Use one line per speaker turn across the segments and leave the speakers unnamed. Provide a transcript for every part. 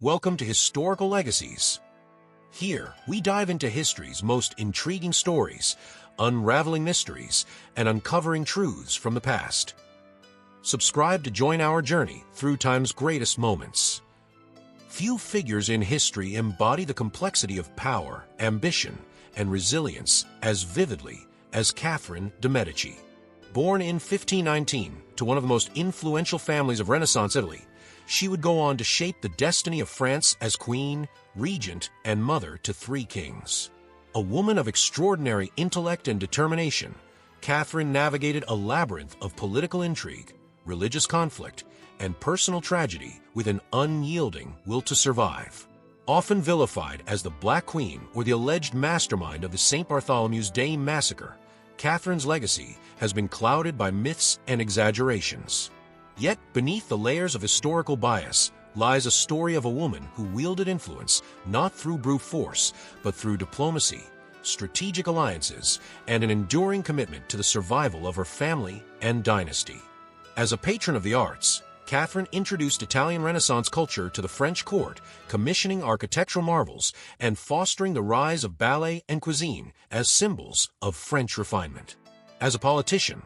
Welcome to Historical Legacies. Here, we dive into history's most intriguing stories, unraveling mysteries, and uncovering truths from the past. Subscribe to join our journey through time's greatest moments. Few figures in history embody the complexity of power, ambition, and resilience as vividly as Catherine de Medici. Born in 1519 to one of the most influential families of Renaissance Italy, she would go on to shape the destiny of France as queen, regent, and mother to three kings. A woman of extraordinary intellect and determination, Catherine navigated a labyrinth of political intrigue, religious conflict, and personal tragedy with an unyielding will to survive. Often vilified as the Black Queen or the alleged mastermind of the St. Bartholomew's Day massacre, Catherine's legacy has been clouded by myths and exaggerations. Yet, beneath the layers of historical bias lies a story of a woman who wielded influence not through brute force, but through diplomacy, strategic alliances, and an enduring commitment to the survival of her family and dynasty. As a patron of the arts, Catherine introduced Italian Renaissance culture to the French court, commissioning architectural marvels and fostering the rise of ballet and cuisine as symbols of French refinement. As a politician,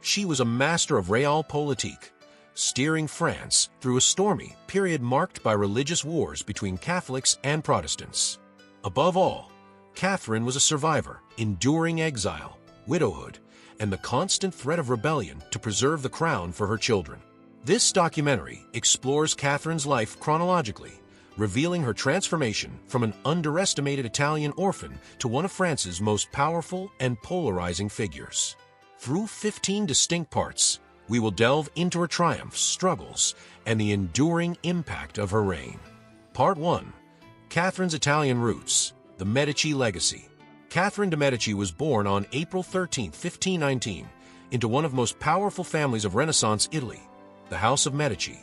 she was a master of realpolitik, steering France through a stormy period marked by religious wars between Catholics and Protestants. Above all, Catherine was a survivor, enduring exile, widowhood, and the constant threat of rebellion to preserve the crown for her children. This documentary explores Catherine's life chronologically, revealing her transformation from an underestimated Italian orphan to one of France's most powerful and polarizing figures. Through 15 distinct parts, we will delve into her triumphs, struggles, and the enduring impact of her reign. Part 1. Catherine's Italian Roots, the Medici Legacy. Catherine de' Medici was born on April 13, 1519, into one of the most powerful families of Renaissance Italy, the House of Medici.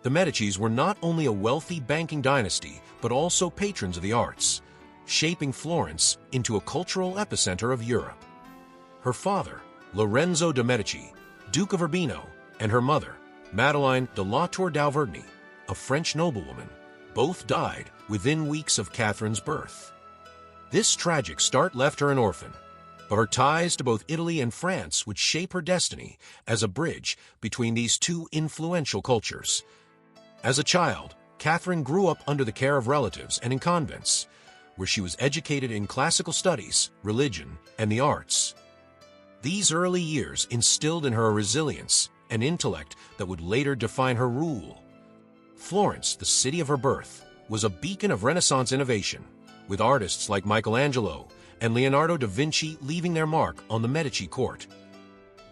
The Medicis were not only a wealthy banking dynasty, but also patrons of the arts, shaping Florence into a cultural epicenter of Europe. Her father, Lorenzo de' Medici, Duke of Urbino, and her mother, Madeleine de la Tour d'Auvergne, a French noblewoman, both died within weeks of Catherine's birth. This tragic start left her an orphan, but her ties to both Italy and France would shape her destiny as a bridge between these two influential cultures. As a child, Catherine grew up under the care of relatives and in convents, where she was educated in classical studies, religion, and the arts. These early years instilled in her a resilience and intellect that would later define her rule. Florence, the city of her birth, was a beacon of Renaissance innovation, with artists like Michelangelo and Leonardo da Vinci leaving their mark on the Medici court.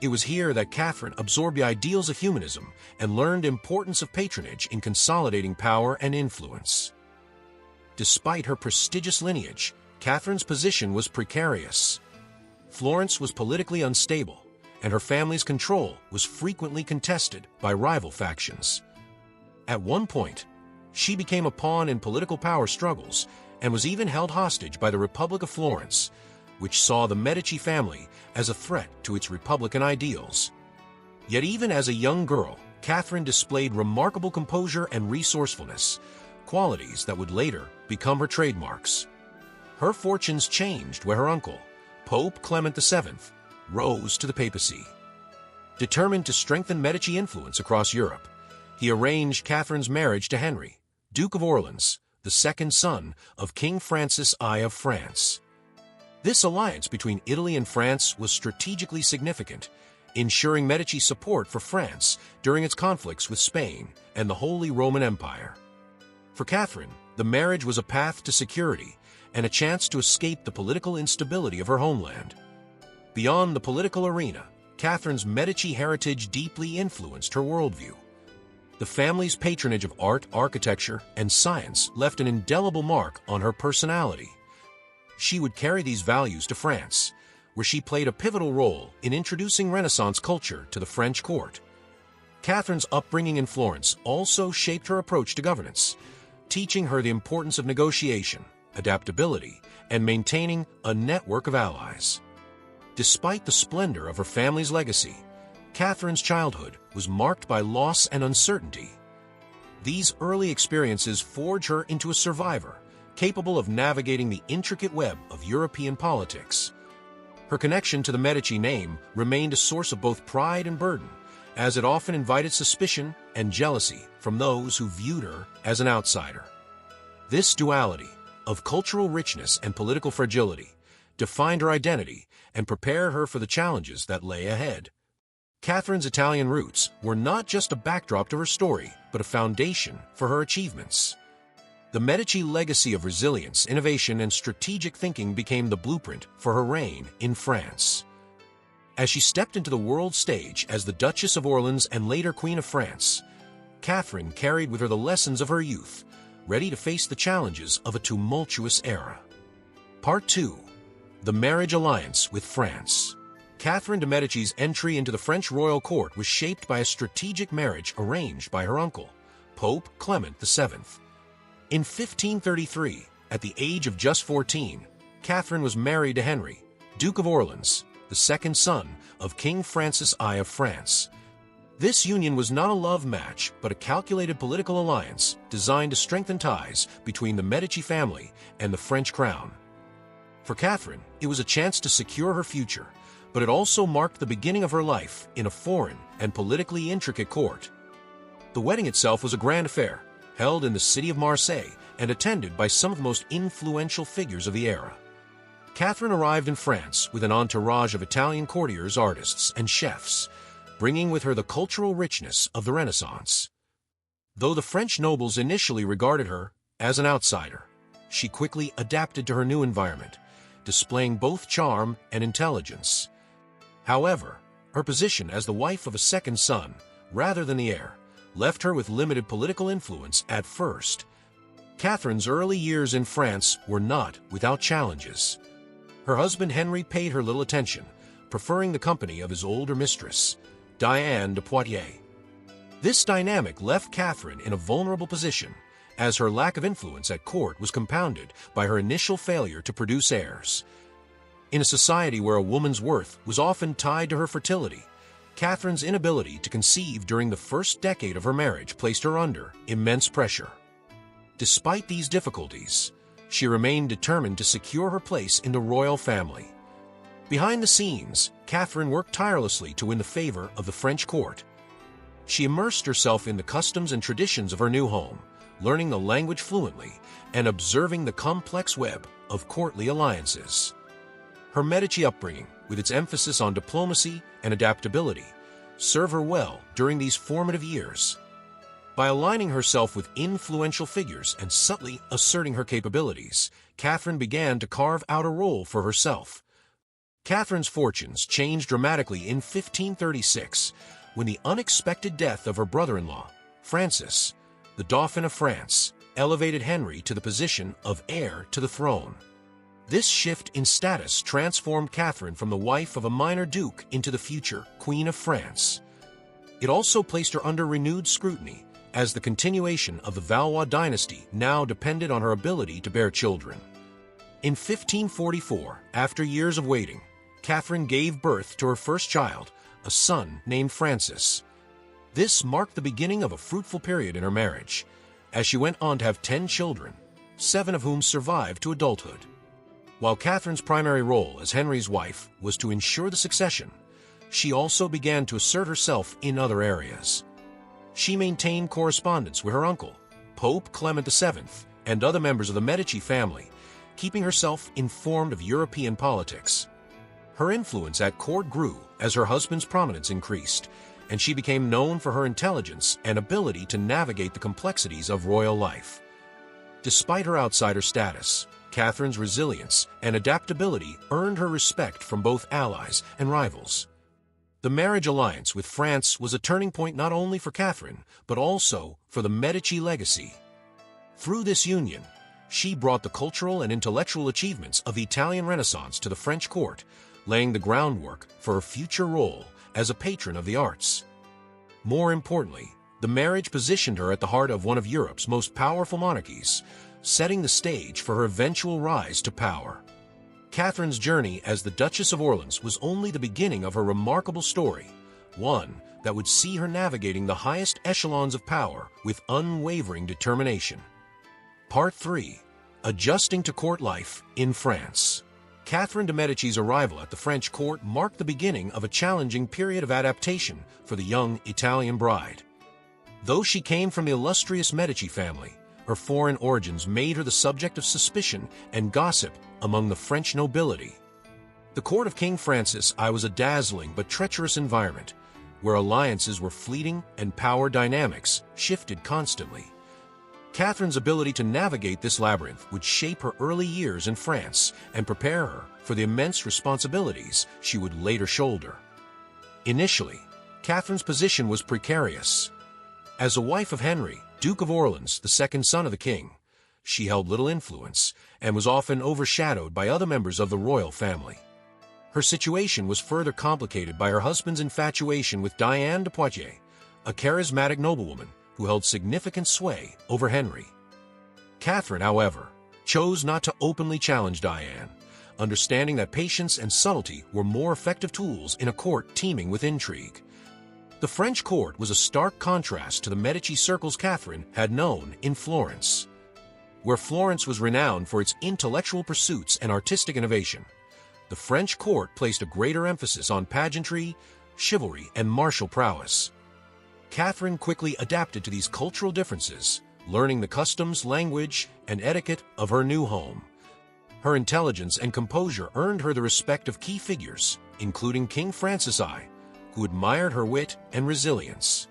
It was here that Catherine absorbed the ideals of humanism and learned the importance of patronage in consolidating power and influence. Despite her prestigious lineage, Catherine's position was precarious. Florence was politically unstable, and her family's control was frequently contested by rival factions. At one point, she became a pawn in political power struggles and was even held hostage by the Republic of Florence, which saw the Medici family as a threat to its republican ideals. Yet even as a young girl, Catherine displayed remarkable composure and resourcefulness, qualities that would later become her trademarks. Her fortunes changed when her uncle, Pope Clement VII, rose to the papacy. Determined to strengthen Medici influence across Europe, he arranged Catherine's marriage to Henry, Duke of Orleans, the second son of King Francis I of France. This alliance between Italy and France was strategically significant, ensuring Medici's support for France during its conflicts with Spain and the Holy Roman Empire. For Catherine, the marriage was a path to security and a chance to escape the political instability of her homeland. Beyond the political arena, Catherine's Medici heritage deeply influenced her worldview. The family's patronage of art, architecture, and science left an indelible mark on her personality. She would carry these values to France, where she played a pivotal role in introducing Renaissance culture to the French court. Catherine's upbringing in Florence also shaped her approach to governance, teaching her the importance of negotiation, adaptability, and maintaining a network of allies. Despite the splendor of her family's legacy, Catherine's childhood was marked by loss and uncertainty. These early experiences forge her into a survivor, capable of navigating the intricate web of European politics. Her connection to the Medici name remained a source of both pride and burden, as it often invited suspicion and jealousy from those who viewed her as an outsider. This duality of cultural richness and political fragility defined her identity and prepared her for the challenges that lay ahead. Catherine's Italian roots were not just a backdrop to her story, but a foundation for her achievements. The Medici legacy of resilience, innovation, and strategic thinking became the blueprint for her reign in France. As she stepped into the world stage as the Duchess of Orleans and later Queen of France, Catherine carried with her the lessons of her youth, ready to face the challenges of a tumultuous era. Part 2. The Marriage Alliance with France. Catherine de Medici's entry into the French royal court was shaped by a strategic marriage arranged by her uncle, Pope Clement VII. In 1533, at the age of just 14, Catherine was married to Henry, Duke of Orleans, the second son of King Francis I of France. This union was not a love match, but a calculated political alliance designed to strengthen ties between the Medici family and the French crown. For Catherine, it was a chance to secure her future, but it also marked the beginning of her life in a foreign and politically intricate court. The wedding itself was a grand affair, held in the city of Marseille and attended by some of the most influential figures of the era. Catherine arrived in France with an entourage of Italian courtiers, artists, and chefs, bringing with her the cultural richness of the Renaissance. Though the French nobles initially regarded her as an outsider, she quickly adapted to her new environment, displaying both charm and intelligence. However, her position as the wife of a second son, rather than the heir, left her with limited political influence at first. Catherine's early years in France were not without challenges. Her husband Henry paid her little attention, preferring the company of his older mistress, Diane de Poitiers. This dynamic left Catherine in a vulnerable position, as her lack of influence at court was compounded by her initial failure to produce heirs. In a society where a woman's worth was often tied to her fertility, Catherine's inability to conceive during the first decade of her marriage placed her under immense pressure. Despite these difficulties, she remained determined to secure her place in the royal family. Behind the scenes, Catherine worked tirelessly to win the favor of the French court. She immersed herself in the customs and traditions of her new home, learning the language fluently and observing the complex web of courtly alliances. Her Medici upbringing, with its emphasis on diplomacy and adaptability, served her well during these formative years. By aligning herself with influential figures and subtly asserting her capabilities, Catherine began to carve out a role for herself. Catherine's fortunes changed dramatically in 1536 when the unexpected death of her brother-in-law, Francis, the Dauphin of France, elevated Henry to the position of heir to the throne. This shift in status transformed Catherine from the wife of a minor duke into the future Queen of France. It also placed her under renewed scrutiny, as the continuation of the Valois dynasty now depended on her ability to bear children. In 1544, after years of waiting, Catherine gave birth to her first child, a son named Francis. This marked the beginning of a fruitful period in her marriage, as she went on to have 10 children, 7 of whom survived to adulthood. While Catherine's primary role as Henry's wife was to ensure the succession, she also began to assert herself in other areas. She maintained correspondence with her uncle, Pope Clement VII, and other members of the Medici family, keeping herself informed of European politics. Her influence at court grew as her husband's prominence increased, and she became known for her intelligence and ability to navigate the complexities of royal life. Despite her outsider status, Catherine's resilience and adaptability earned her respect from both allies and rivals. The marriage alliance with France was a turning point not only for Catherine, but also for the Medici legacy. Through this union, she brought the cultural and intellectual achievements of the Italian Renaissance to the French court, laying the groundwork for her future role as a patron of the arts. More importantly, the marriage positioned her at the heart of one of Europe's most powerful monarchies, setting the stage for her eventual rise to power. Catherine's journey as the Duchess of Orleans was only the beginning of her remarkable story, one that would see her navigating the highest echelons of power with unwavering determination. Part 3. Adjusting to court life in France. Catherine de Medici's arrival at the French court marked the beginning of a challenging period of adaptation for the young Italian bride. Though she came from the illustrious Medici family, her foreign origins made her the subject of suspicion and gossip among the French nobility. The court of King Francis I was a dazzling but treacherous environment, where alliances were fleeting and power dynamics shifted constantly. Catherine's ability to navigate this labyrinth would shape her early years in France and prepare her for the immense responsibilities she would later shoulder. Initially, Catherine's position was precarious. As a wife of Henry, Duke of Orleans, the second son of the king, she held little influence and was often overshadowed by other members of the royal family. Her situation was further complicated by her husband's infatuation with Diane de Poitiers, a charismatic noblewoman who held significant sway over Henry. Catherine, however, chose not to openly challenge Diane, understanding that patience and subtlety were more effective tools in a court teeming with intrigue. The French court was a stark contrast to the Medici circles Catherine had known in Florence. Where Florence was renowned for its intellectual pursuits and artistic innovation, the French court placed a greater emphasis on pageantry, chivalry, and martial prowess. Catherine quickly adapted to these cultural differences, learning the customs, language, and etiquette of her new home. Her intelligence and composure earned her the respect of key figures, including King Francis I, who admired her wit and resilience.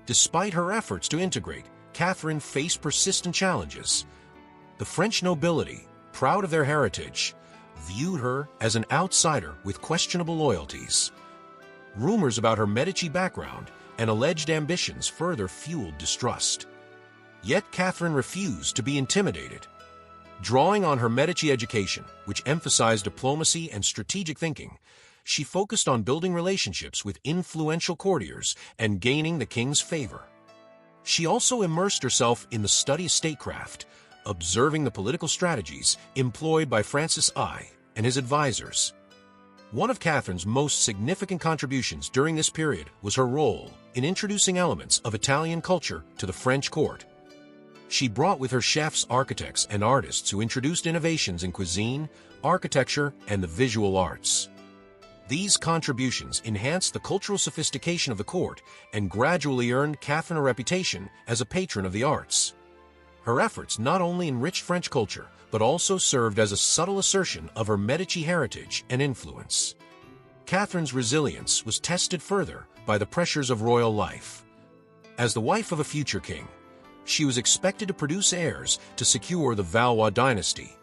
Despite her efforts to integrate, Catherine faced persistent challenges. The French nobility, proud of their heritage, viewed her as an outsider with questionable loyalties. Rumors about her Medici background and alleged ambitions further fueled distrust. Yet Catherine refused to be intimidated. Drawing on her Medici education, which emphasized diplomacy and strategic thinking, she focused on building relationships with influential courtiers and gaining the king's favor. She also immersed herself in the study of statecraft, observing the political strategies employed by Francis I and his advisors. One of Catherine's most significant contributions during this period was her role in introducing elements of Italian culture to the French court. She brought with her chefs, architects, and artists who introduced innovations in cuisine, architecture, and the visual arts. These contributions enhanced the cultural sophistication of the court and gradually earned Catherine a reputation as a patron of the arts. Her efforts not only enriched French culture, but also served as a subtle assertion of her Medici heritage and influence. Catherine's resilience was tested further by the pressures of royal life. As the wife of a future king, she was expected to produce heirs to secure the Valois dynasty.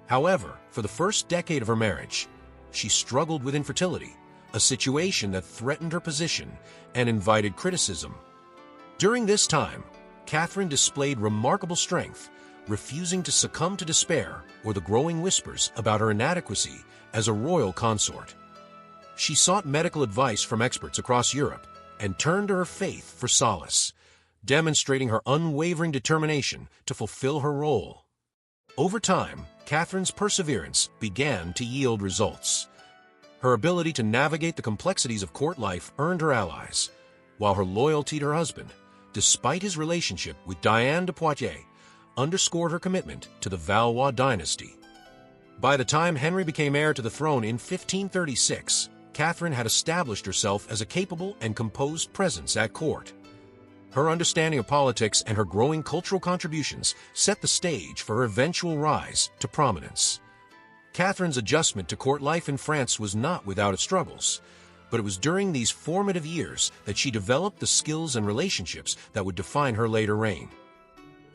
However, for the first decade of her marriage, she struggled with infertility, a situation that threatened her position and invited criticism. During this time, Catherine displayed remarkable strength, refusing to succumb to despair or the growing whispers about her inadequacy as a royal consort. She sought medical advice from experts across Europe and turned to her faith for solace, demonstrating her unwavering determination to fulfill her role. Over time, Catherine's perseverance began to yield results. Her ability to navigate the complexities of court life earned her allies, while her loyalty to her husband, despite his relationship with Diane de Poitiers, underscored her commitment to the Valois dynasty. By the time Henry became heir to the throne in 1536, Catherine had established herself as a capable and composed presence at court. Her understanding of politics and her growing cultural contributions set the stage for her eventual rise to prominence. Catherine's adjustment to court life in France was not without its struggles, but it was during these formative years that she developed the skills and relationships that would define her later reign.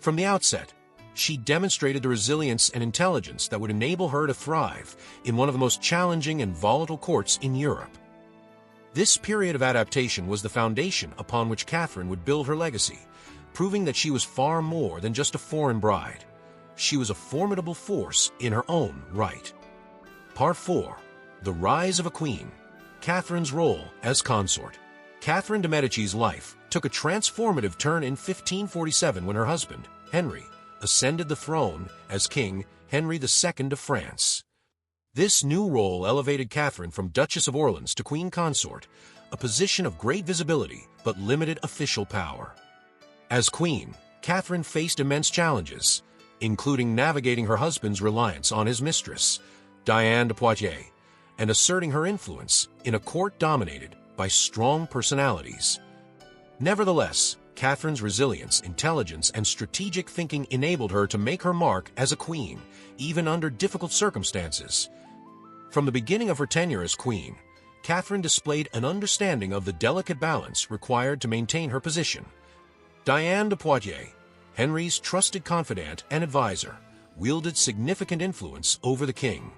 From the outset, she demonstrated the resilience and intelligence that would enable her to thrive in one of the most challenging and volatile courts in Europe. This period of adaptation was the foundation upon which Catherine would build her legacy, proving that she was far more than just a foreign bride. She was a formidable force in her own right. Part 4. The Rise of a Queen. Catherine's role as consort. Catherine de Medici's life took a transformative turn in 1547 when her husband, Henry, ascended the throne as King Henry II of France. This new role elevated Catherine from Duchess of Orleans to Queen Consort, a position of great visibility but limited official power. As queen, Catherine faced immense challenges, including navigating her husband's reliance on his mistress, Diane de Poitiers, and asserting her influence in a court dominated by strong personalities. Nevertheless, Catherine's resilience, intelligence, and strategic thinking enabled her to make her mark as a queen, even under difficult circumstances. From the beginning of her tenure as queen, Catherine displayed an understanding of the delicate balance required to maintain her position. Diane de Poitiers, Henry's trusted confidant and advisor, wielded significant influence over the king.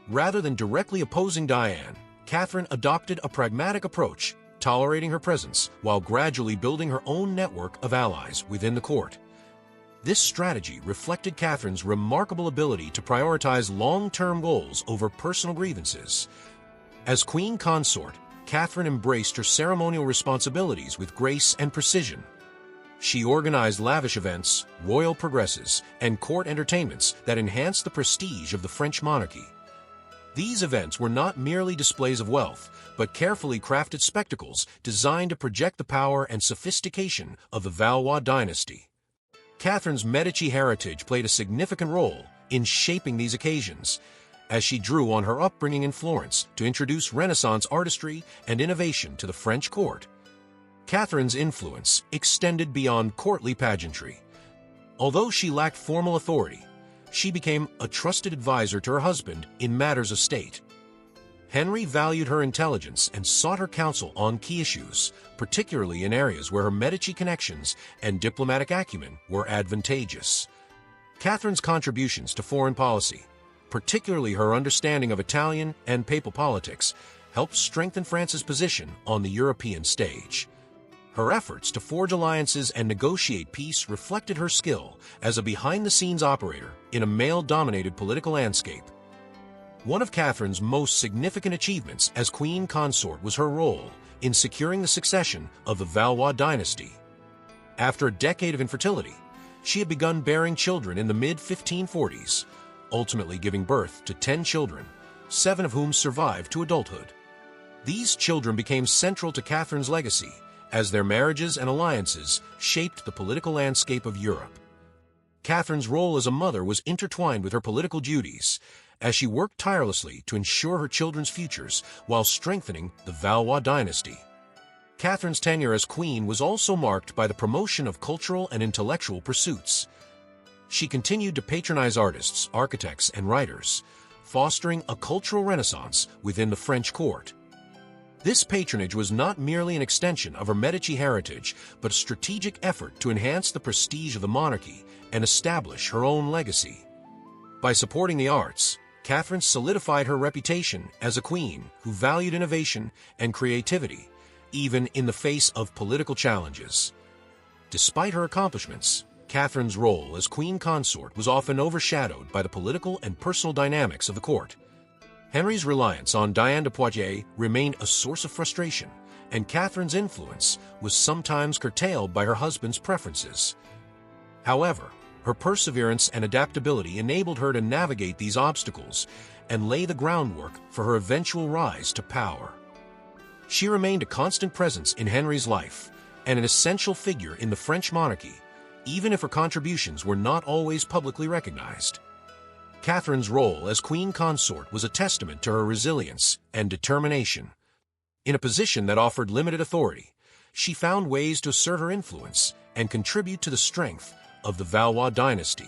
Rather than directly opposing Diane, Catherine adopted a pragmatic approach, tolerating her presence while gradually building her own network of allies within the court. This strategy reflected Catherine's remarkable ability to prioritize long-term goals over personal grievances. As queen consort, Catherine embraced her ceremonial responsibilities with grace and precision. She organized lavish events, royal progresses, and court entertainments that enhanced the prestige of the French monarchy. These events were not merely displays of wealth, but carefully crafted spectacles designed to project the power and sophistication of the Valois dynasty. Catherine's Medici heritage played a significant role in shaping these occasions, as she drew on her upbringing in Florence to introduce Renaissance artistry and innovation to the French court. Catherine's influence extended beyond courtly pageantry. Although she lacked formal authority, she became a trusted advisor to her husband in matters of state. Henry valued her intelligence and sought her counsel on key issues, particularly in areas where her Medici connections and diplomatic acumen were advantageous. Catherine's contributions to foreign policy, particularly her understanding of Italian and papal politics, helped strengthen France's position on the European stage. Her efforts to forge alliances and negotiate peace reflected her skill as a behind-the-scenes operator in a male-dominated political landscape. One of Catherine's most significant achievements as queen consort was her role in securing the succession of the Valois dynasty. After a decade of infertility, she had begun bearing children in the mid-1540s, ultimately giving birth to 10 children, 7 of whom survived to adulthood. These children became central to Catherine's legacy, as their marriages and alliances shaped the political landscape of Europe. Catherine's role as a mother was intertwined with her political duties, as she worked tirelessly to ensure her children's futures while strengthening the Valois dynasty. Catherine's tenure as queen was also marked by the promotion of cultural and intellectual pursuits. She continued to patronize artists, architects, and writers, fostering a cultural renaissance within the French court. This patronage was not merely an extension of her Medici heritage, but a strategic effort to enhance the prestige of the monarchy and establish her own legacy. By supporting the arts, Catherine solidified her reputation as a queen who valued innovation and creativity, even in the face of political challenges. Despite her accomplishments, Catherine's role as queen consort was often overshadowed by the political and personal dynamics of the court. Henry's reliance on Diane de Poitiers remained a source of frustration, and Catherine's influence was sometimes curtailed by her husband's preferences. However, her perseverance and adaptability enabled her to navigate these obstacles and lay the groundwork for her eventual rise to power. She remained a constant presence in Henry's life and an essential figure in the French monarchy, even if her contributions were not always publicly recognized. Catherine's role as queen consort was a testament to her resilience and determination. In a position that offered limited authority, she found ways to assert her influence and contribute to the strength of the Valois dynasty.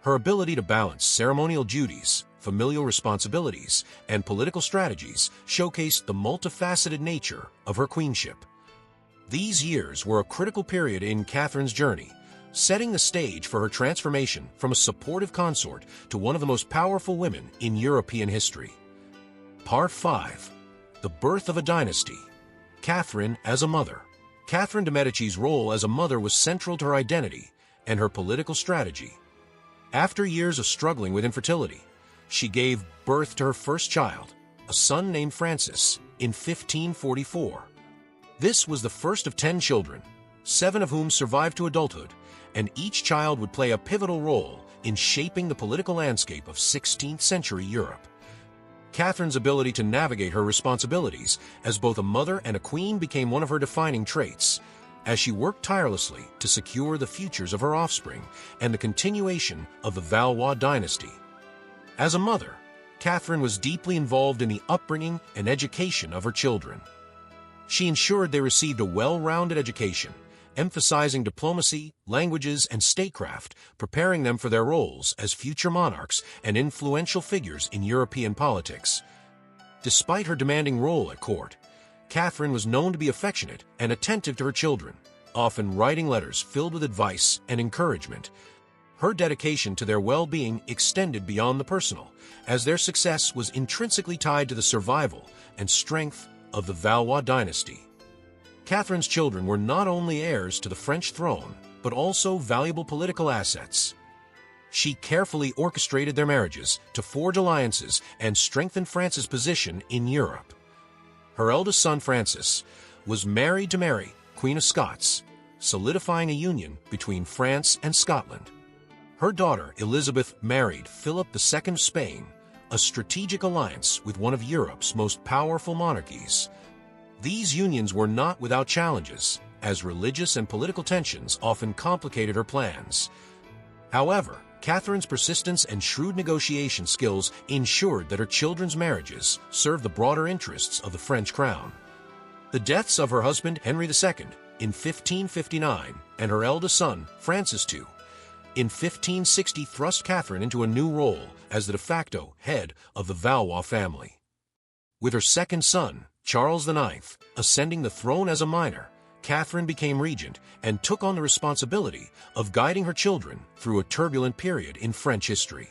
Her ability to balance ceremonial duties, familial responsibilities, and political strategies showcased the multifaceted nature of her queenship. These years were a critical period in Catherine's journey, setting the stage for her transformation from a supportive consort to one of the most powerful women in European history. Part 5. The Birth of a Dynasty. Catherine as a Mother. Catherine de Medici's role as a mother was central to her identity and her political strategy. After years of struggling with infertility, she gave birth to her first child, a son named Francis, in 1544. This was the first of 10 children, 7 of whom survived to adulthood, and each child would play a pivotal role in shaping the political landscape of 16th century Europe. Catherine's ability to navigate her responsibilities as both a mother and a queen became one of her defining traits, as she worked tirelessly to secure the futures of her offspring and the continuation of the Valois dynasty. As a mother, Catherine was deeply involved in the upbringing and education of her children. She ensured they received a well-rounded education, emphasizing diplomacy, languages, and statecraft, preparing them for their roles as future monarchs and influential figures in European politics. Despite her demanding role at court, Catherine was known to be affectionate and attentive to her children, often writing letters filled with advice and encouragement. Her dedication to their well-being extended beyond the personal, as their success was intrinsically tied to the survival and strength of the Valois dynasty. Catherine's children were not only heirs to the French throne, but also valuable political assets. She carefully orchestrated their marriages to forge alliances and strengthen France's position in Europe. Her eldest son, Francis, was married to Mary, Queen of Scots, solidifying a union between France and Scotland. Her daughter, Elizabeth, married Philip II of Spain, a strategic alliance with one of Europe's most powerful monarchies. These unions were not without challenges, as religious and political tensions often complicated her plans. However, Catherine's persistence and shrewd negotiation skills ensured that her children's marriages served the broader interests of the French crown. The deaths of her husband, Henry II, in 1559, and her eldest son, Francis II, in 1560 thrust Catherine into a new role as the de facto head of the Valois family. With her second son, Charles IX, ascending the throne as a minor, Catherine became regent and took on the responsibility of guiding her children through a turbulent period in French history.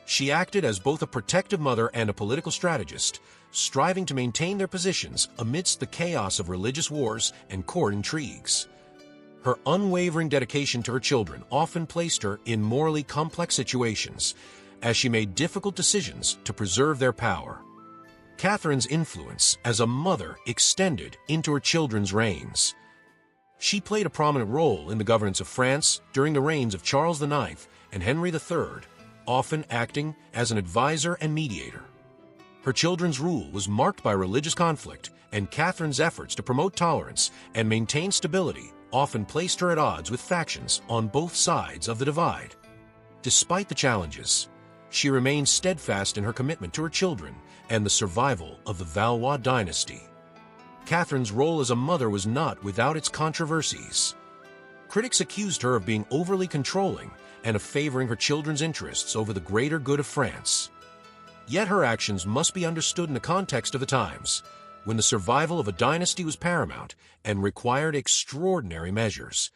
She acted as both a protective mother and a political strategist, striving to maintain their positions amidst the chaos of religious wars and court intrigues. Her unwavering dedication to her children often placed her in morally complex situations, as she made difficult decisions to preserve their power. Catherine's influence as a mother extended into her children's reigns. She played a prominent role in the governance of France during the reigns of Charles IX and Henry III, often acting as an advisor and mediator. Her children's rule was marked by religious conflict, and Catherine's efforts to promote tolerance and maintain stability often placed her at odds with factions on both sides of the divide. Despite the challenges, she remained steadfast in her commitment to her children and the survival of the Valois dynasty. Catherine's role as a mother was not without its controversies. Critics accused her of being overly controlling and of favoring her children's interests over the greater good of France. Yet her actions must be understood in the context of the times, when the survival of a dynasty was paramount and required extraordinary measures.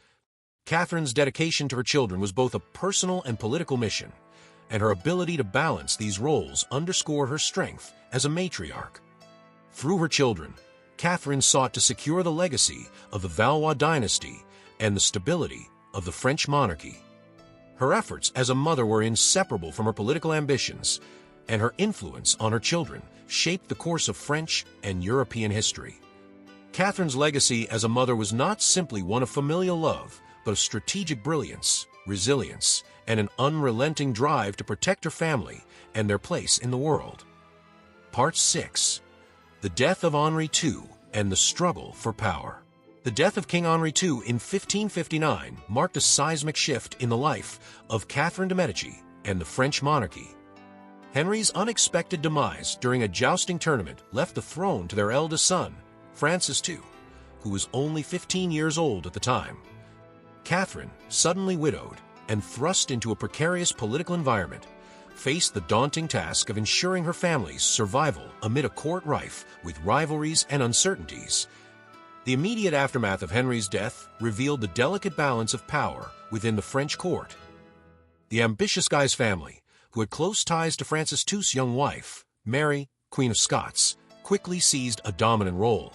Catherine's dedication to her children was both a personal and political mission, and her ability to balance these roles underscore her strength as a matriarch. Through her children, Catherine sought to secure the legacy of the Valois dynasty and the stability of the French monarchy. Her efforts as a mother were inseparable from her political ambitions, and her influence on her children shaped the course of French and European history. Catherine's legacy as a mother was not simply one of familial love, but of strategic brilliance, resilience, and an unrelenting drive to protect her family and their place in the world. Part 6. The Death of Henri II and the Struggle for Power. The death of King Henri II in 1559 marked a seismic shift in the life of Catherine de Medici and the French monarchy. Henry's unexpected demise during a jousting tournament left the throne to their eldest son, Francis II, who was only 15 years old at the time. Catherine, suddenly widowed and thrust into a precarious political environment, faced the daunting task of ensuring her family's survival amid a court rife with rivalries and uncertainties. The immediate aftermath of Henry's death revealed the delicate balance of power within the French court. The ambitious Guy's family, who had close ties to Francis II's young wife, Mary, Queen of Scots, quickly seized a dominant role.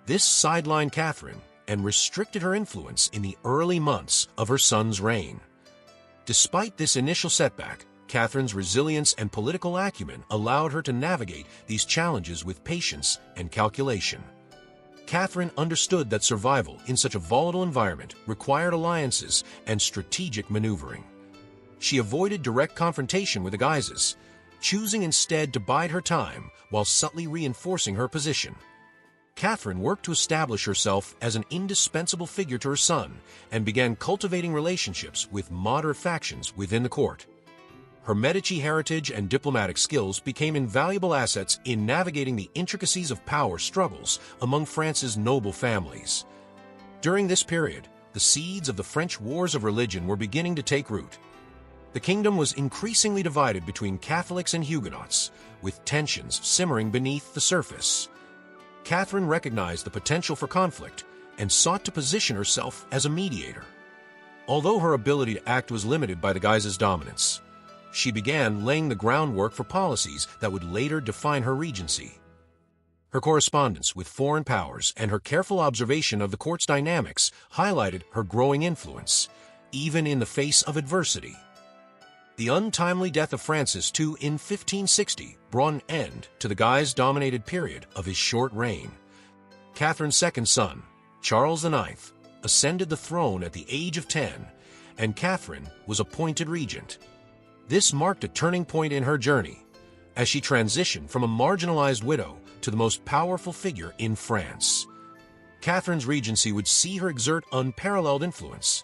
This sidelined Catherine and restricted her influence in the early months of her son's reign. Despite this initial setback, Catherine's resilience and political acumen allowed her to navigate these challenges with patience and calculation. Catherine understood that survival in such a volatile environment required alliances and strategic maneuvering. She avoided direct confrontation with the Guises, choosing instead to bide her time while subtly reinforcing her position. Catherine worked to establish herself as an indispensable figure to her son and began cultivating relationships with moderate factions within the court. Her Medici heritage and diplomatic skills became invaluable assets in navigating the intricacies of power struggles among France's noble families. During this period, the seeds of the French wars of religion were beginning to take root. The kingdom was increasingly divided between Catholics and Huguenots, with tensions simmering beneath the surface. Catherine recognized the potential for conflict and sought to position herself as a mediator. Although her ability to act was limited by the Guises' dominance, she began laying the groundwork for policies that would later define her regency. Her correspondence with foreign powers and her careful observation of the court's dynamics highlighted her growing influence, even in the face of adversity. The untimely death of Francis II in 1560 brought an end to the Guise-dominated period of his short reign. Catherine's second son, Charles IX, ascended the throne at the age of 10, and Catherine was appointed regent. This marked a turning point in her journey, as she transitioned from a marginalized widow to the most powerful figure in France. Catherine's regency would see her exert unparalleled influence,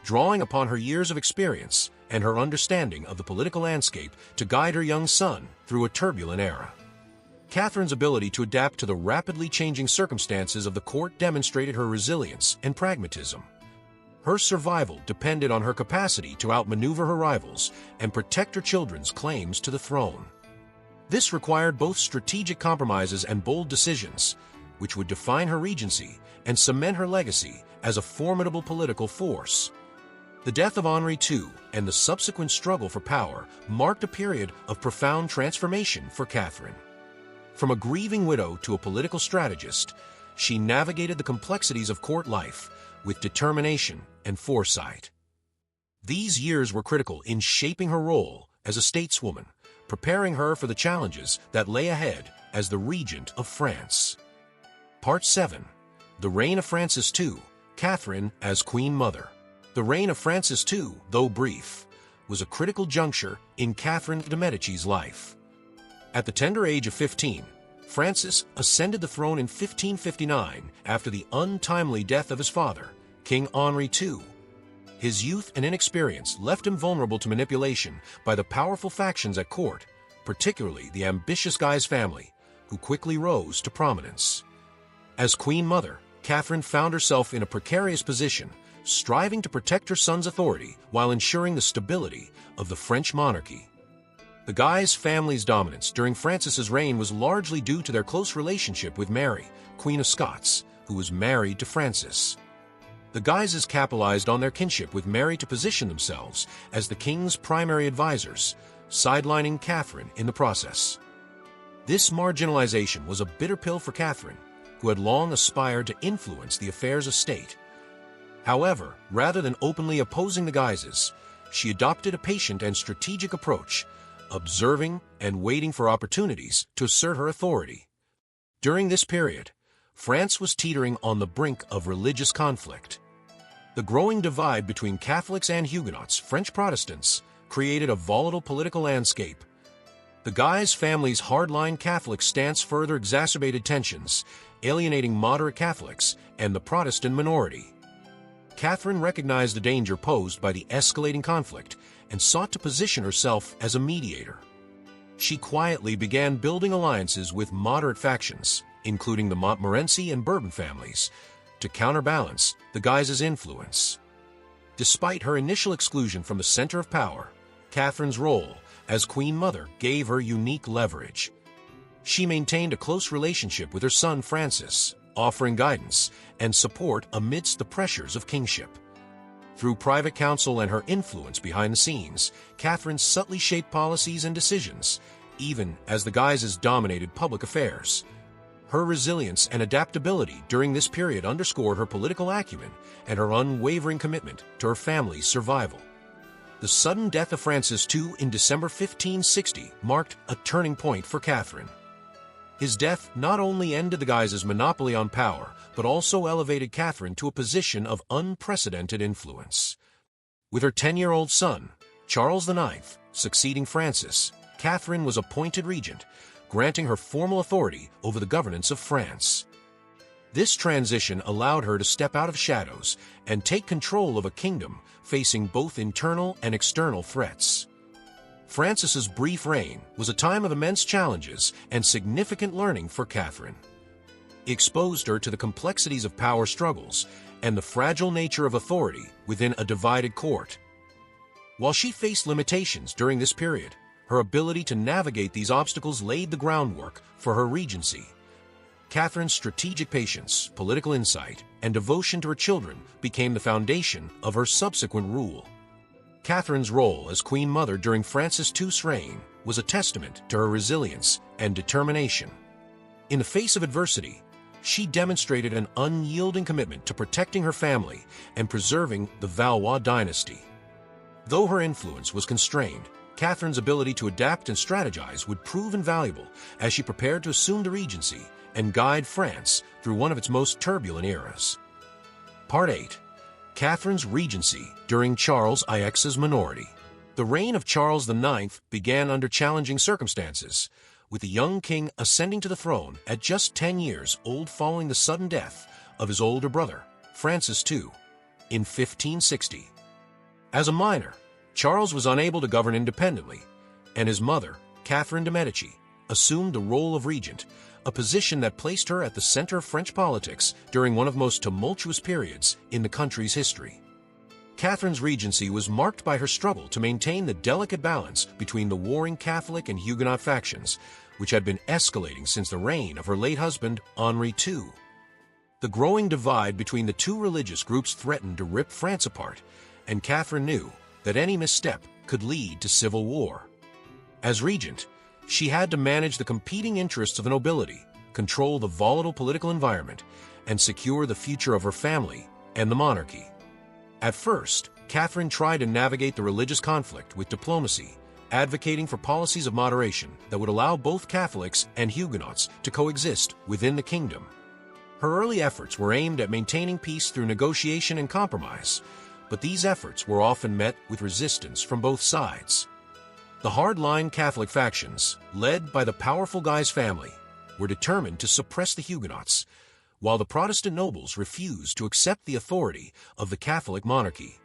drawing upon her years of experience and her understanding of the political landscape to guide her young son through a turbulent era. Catherine's ability to adapt to the rapidly changing circumstances of the court demonstrated her resilience and pragmatism. Her survival depended on her capacity to outmaneuver her rivals and protect her children's claims to the throne. This required both strategic compromises and bold decisions, which would define her regency and cement her legacy as a formidable political force. The death of Henri II and the subsequent struggle for power marked a period of profound transformation for Catherine. From a grieving widow to a political strategist, she navigated the complexities of court life with determination and foresight. These years were critical in shaping her role as a stateswoman, preparing her for the challenges that lay ahead as the regent of France. Part 7. The Reign of Francis II, Catherine as Queen Mother. The reign of Francis II, though brief, was a critical juncture in Catherine de Medici's life. At the tender age of 15, Francis ascended the throne in 1559 after the untimely death of his father, King Henri II. His youth and inexperience left him vulnerable to manipulation by the powerful factions at court, particularly the ambitious Guise family, who quickly rose to prominence. As Queen Mother, Catherine found herself in a precarious position, striving to protect her son's authority while ensuring the stability of the French monarchy. The Guise family's dominance during Francis's reign was largely due to their close relationship with Mary, Queen of Scots, who was married to Francis. The Guises capitalized on their kinship with Mary to position themselves as the king's primary advisors, sidelining Catherine in the process. This marginalization was a bitter pill for Catherine, who had long aspired to influence the affairs of state. However, rather than openly opposing the Guises, she adopted a patient and strategic approach, observing and waiting for opportunities to assert her authority. During this period, France was teetering on the brink of religious conflict. The growing divide between Catholics and Huguenots, French Protestants, created a volatile political landscape. The Guise family's hardline Catholic stance further exacerbated tensions, alienating moderate Catholics and the Protestant minority. Catherine recognized the danger posed by the escalating conflict and sought to position herself as a mediator. She quietly began building alliances with moderate factions, including the Montmorency and Bourbon families, to counterbalance the Guises' influence. Despite her initial exclusion from the center of power, Catherine's role as Queen Mother gave her unique leverage. She maintained a close relationship with her son Francis, offering guidance and support amidst the pressures of kingship. Through private counsel and her influence behind the scenes, Catherine subtly shaped policies and decisions, even as the Guises dominated public affairs. Her resilience and adaptability during this period underscored her political acumen and her unwavering commitment to her family's survival. The sudden death of Francis II in December 1560 marked a turning point for Catherine. His death not only ended the Guises' monopoly on power, but also elevated Catherine to a position of unprecedented influence. With her 10-year-old son, Charles IX, succeeding Francis, Catherine was appointed regent, granting her formal authority over the governance of France. This transition allowed her to step out of shadows and take control of a kingdom facing both internal and external threats. Francis's brief reign was a time of immense challenges and significant learning for Catherine. It exposed her to the complexities of power struggles and the fragile nature of authority within a divided court. While she faced limitations during this period, her ability to navigate these obstacles laid the groundwork for her regency. Catherine's strategic patience, political insight, and devotion to her children became the foundation of her subsequent rule. Catherine's role as Queen Mother during Francis II's reign was a testament to her resilience and determination. In the face of adversity, she demonstrated an unyielding commitment to protecting her family and preserving the Valois dynasty. Though her influence was constrained, Catherine's ability to adapt and strategize would prove invaluable as she prepared to assume the regency and guide France through one of its most turbulent eras. Part 8. Catherine's regency during Charles IX's minority. The reign of Charles IX began under challenging circumstances, with the young king ascending to the throne at just 10 years old following the sudden death of his older brother, Francis II, in 1560. As a minor, Charles was unable to govern independently, and his mother, Catherine de Medici, assumed the role of regent, a position that placed her at the center of French politics during one of the most tumultuous periods in the country's history. Catherine's regency was marked by her struggle to maintain the delicate balance between the warring Catholic and Huguenot factions, which had been escalating since the reign of her late husband, Henri II. The growing divide between the two religious groups threatened to rip France apart, and Catherine knew that any misstep could lead to civil war. As regent, she had to manage the competing interests of the nobility, control the volatile political environment, and secure the future of her family and the monarchy. At first, Catherine tried to navigate the religious conflict with diplomacy, advocating for policies of moderation that would allow both Catholics and Huguenots to coexist within the kingdom. Her early efforts were aimed at maintaining peace through negotiation and compromise, but these efforts were often met with resistance from both sides. The hard-line Catholic factions, led by the powerful Guise family, were determined to suppress the Huguenots, while the Protestant nobles refused to accept the authority of the Catholic monarchy.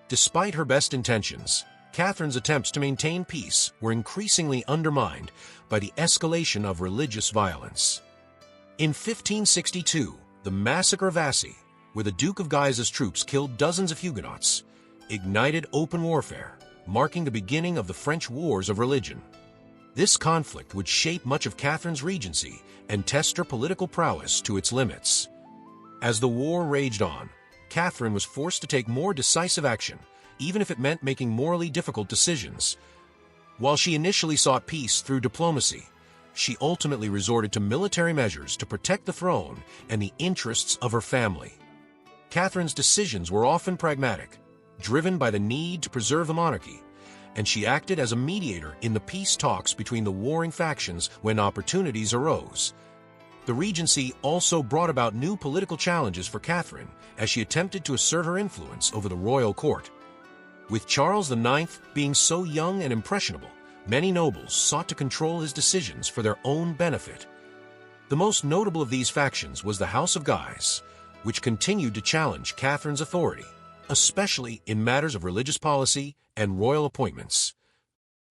Despite her best intentions, Catherine's attempts to maintain peace were increasingly undermined by the escalation of religious violence. In 1562, the Massacre of Assy, where the Duke of Guise's troops killed dozens of Huguenots, ignited open warfare, marking the beginning of the French Wars of Religion. This conflict would shape much of Catherine's regency and test her political prowess to its limits. As the war raged on, Catherine was forced to take more decisive action, even if it meant making morally difficult decisions. While she initially sought peace through diplomacy, she ultimately resorted to military measures to protect the throne and the interests of her family. Catherine's decisions were often pragmatic, driven by the need to preserve the monarchy, and she acted as a mediator in the peace talks between the warring factions when opportunities arose. The Regency also brought about new political challenges for Catherine as she attempted to assert her influence over the royal court. With Charles IX being so young and impressionable, many nobles sought to control his decisions for their own benefit. The most notable of these factions was the House of Guise, which continued to challenge Catherine's authority, especially in matters of religious policy and royal appointments.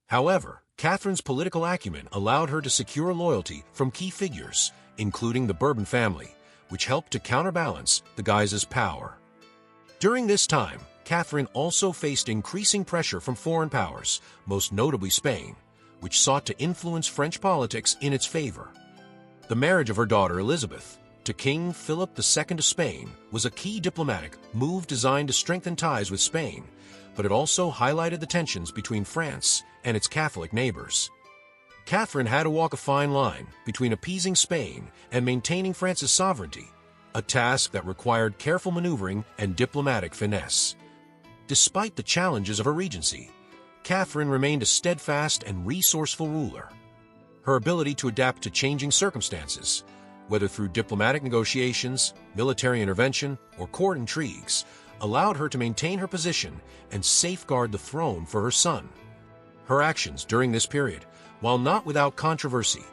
However, Catherine's political acumen allowed her to secure loyalty from key figures, including the Bourbon family, which helped to counterbalance the Guises' power. During this time, Catherine also faced increasing pressure from foreign powers, most notably Spain, which sought to influence French politics in its favor. The marriage of her daughter Elizabeth to King Philip II of Spain was a key diplomatic move designed to strengthen ties with Spain, but it also highlighted the tensions between France and its Catholic neighbors. Catherine had to walk a fine line between appeasing Spain and maintaining France's sovereignty, a task that required careful maneuvering and diplomatic finesse. Despite the challenges of her regency, Catherine remained a steadfast and resourceful ruler. Her ability to adapt to changing circumstances, whether through diplomatic negotiations, military intervention, or court intrigues, allowed her to maintain her position and safeguard the throne for her son. Her actions during this period while not without controversy,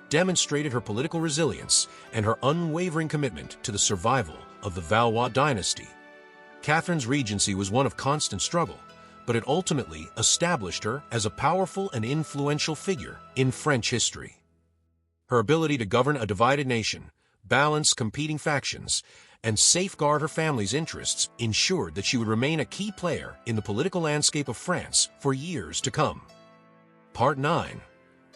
demonstrated her political resilience and her unwavering commitment to the survival of the Valois dynasty. Catherine's regency was one of constant struggle, but it ultimately established her as a powerful and influential figure in French history. Her ability to govern a divided nation, balance competing factions, and safeguard her family's interests ensured that she would remain a key player in the political landscape of France for years to come. Part 9.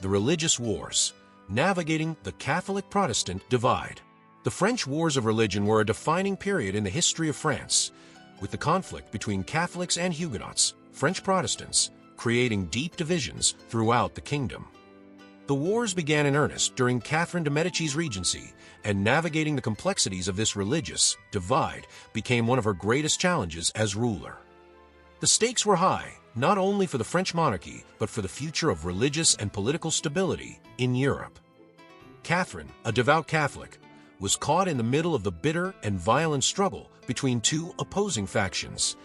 The Religious Wars. Navigating the Catholic-Protestant Divide. The French Wars of Religion were a defining period in the history of France, with the conflict between Catholics and Huguenots, French Protestants, creating deep divisions throughout the kingdom. The wars began in earnest during Catherine de Medici's regency, and navigating the complexities of this religious divide became one of her greatest challenges as ruler. The stakes were high, not only for the French monarchy, but for the future of religious and political stability in Europe. Catherine, a devout Catholic, was caught in the middle of the bitter and violent struggle between two opposing factions.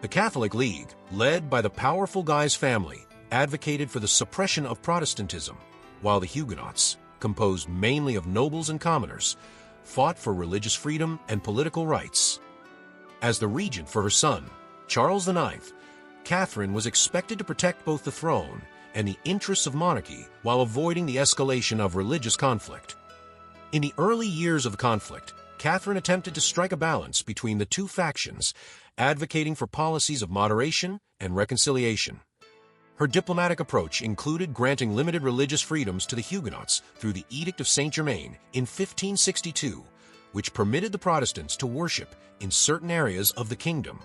The Catholic League, led by the powerful Guise family, advocated for the suppression of Protestantism, while the Huguenots, composed mainly of nobles and commoners, fought for religious freedom and political rights. As the regent for her son, Charles IX, Catherine was expected to protect both the throne and the interests of monarchy while avoiding the escalation of religious conflict. In the early years of the conflict, Catherine attempted to strike a balance between the two factions, advocating for policies of moderation and reconciliation. Her diplomatic approach included granting limited religious freedoms to the Huguenots through the Edict of Saint-Germain in 1562, which permitted the Protestants to worship in certain areas of the kingdom.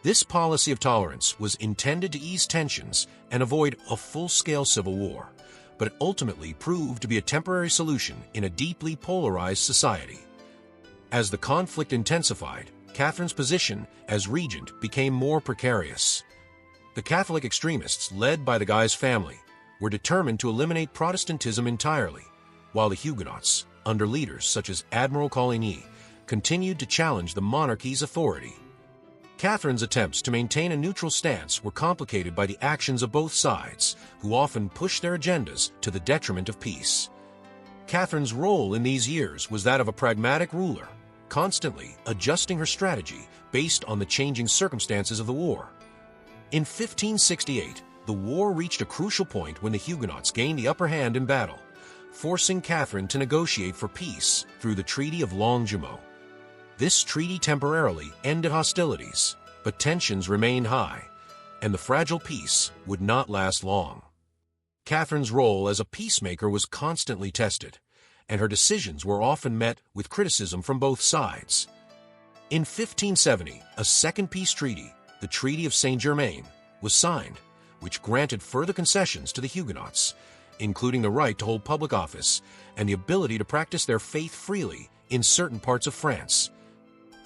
This policy of tolerance was intended to ease tensions and avoid a full-scale civil war, but it ultimately proved to be a temporary solution in a deeply polarized society. As the conflict intensified, Catherine's position as regent became more precarious. The Catholic extremists, led by the Guise family, were determined to eliminate Protestantism entirely, while the Huguenots, under leaders such as Admiral Coligny, continued to challenge the monarchy's authority. Catherine's attempts to maintain a neutral stance were complicated by the actions of both sides, who often pushed their agendas to the detriment of peace. Catherine's role in these years was that of a pragmatic ruler, constantly adjusting her strategy based on the changing circumstances of the war. In 1568, the war reached a crucial point when the Huguenots gained the upper hand in battle, forcing Catherine to negotiate for peace through the Treaty of Longjumeau. This treaty temporarily ended hostilities, but tensions remained high, and the fragile peace would not last long. Catherine's role as a peacemaker was constantly tested, and her decisions were often met with criticism from both sides. In 1570, a second peace treaty, the Treaty of Saint-Germain, was signed, which granted further concessions to the Huguenots, including the right to hold public office and the ability to practice their faith freely in certain parts of France.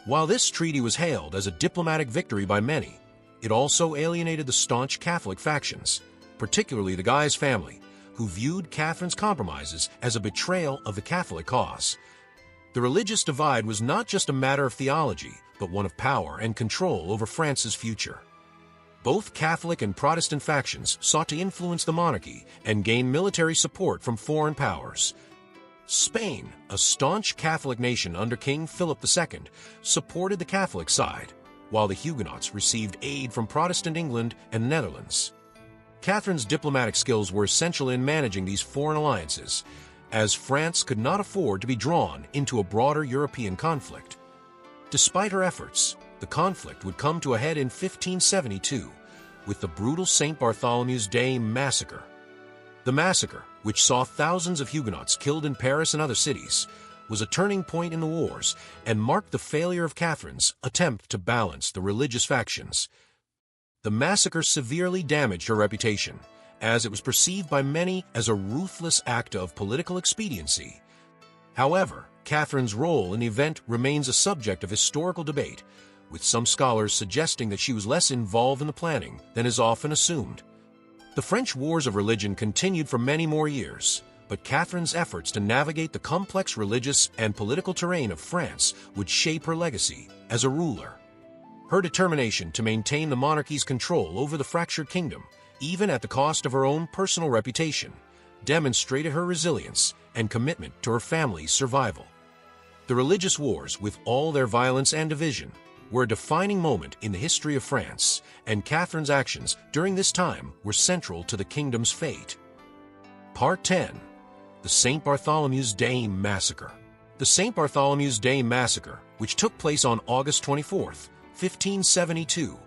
While this treaty was hailed as a diplomatic victory by many, it also alienated the staunch Catholic factions, particularly the Guise family, who viewed Catherine's compromises as a betrayal of the Catholic cause. The religious divide was not just a matter of theology, but one of power and control over France's future. Both Catholic and Protestant factions sought to influence the monarchy and gain military support from foreign powers. Spain, a staunch Catholic nation under King Philip II, supported the Catholic side, while the Huguenots received aid from Protestant England and the Netherlands. Catherine's diplomatic skills were essential in managing these foreign alliances, as France could not afford to be drawn into a broader European conflict. Despite her efforts, the conflict would come to a head in 1572 with the brutal St. Bartholomew's Day massacre. The massacre, which saw thousands of Huguenots killed in Paris and other cities, was a turning point in the wars and marked the failure of Catherine's attempt to balance the religious factions. The massacre severely damaged her reputation, as it was perceived by many as a ruthless act of political expediency. However, Catherine's role in the event remains a subject of historical debate, with some scholars suggesting that she was less involved in the planning than is often assumed. The French Wars of Religion continued for many more years, but Catherine's efforts to navigate the complex religious and political terrain of France would shape her legacy as a ruler. Her determination to maintain the monarchy's control over the fractured kingdom even at the cost of her own personal reputation, demonstrated her resilience and commitment to her family's survival. The religious wars, with all their violence and division, were a defining moment in the history of France, and Catherine's actions during this time were central to the kingdom's fate. Part 10. The St. Bartholomew's Day Massacre. The St. Bartholomew's Day Massacre, which took place on August 24, 1572,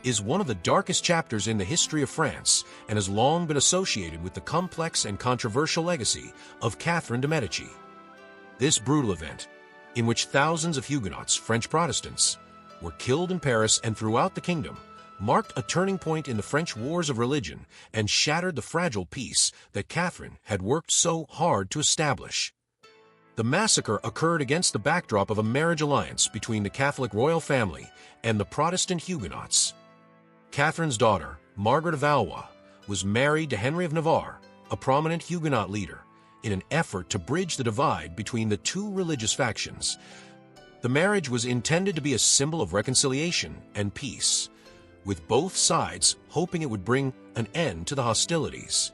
is one of the darkest chapters in the history of France and has long been associated with the complex and controversial legacy of Catherine de Medici. This brutal event, in which thousands of Huguenots, French Protestants, were killed in Paris and throughout the kingdom, marked a turning point in the French wars of religion and shattered the fragile peace that Catherine had worked so hard to establish. The massacre occurred against the backdrop of a marriage alliance between the Catholic royal family and the Protestant Huguenots. Catherine's daughter, Margaret of Valois, was married to Henry of Navarre, a prominent Huguenot leader, in an effort to bridge the divide between the two religious factions. The marriage was intended to be a symbol of reconciliation and peace, with both sides hoping it would bring an end to the hostilities.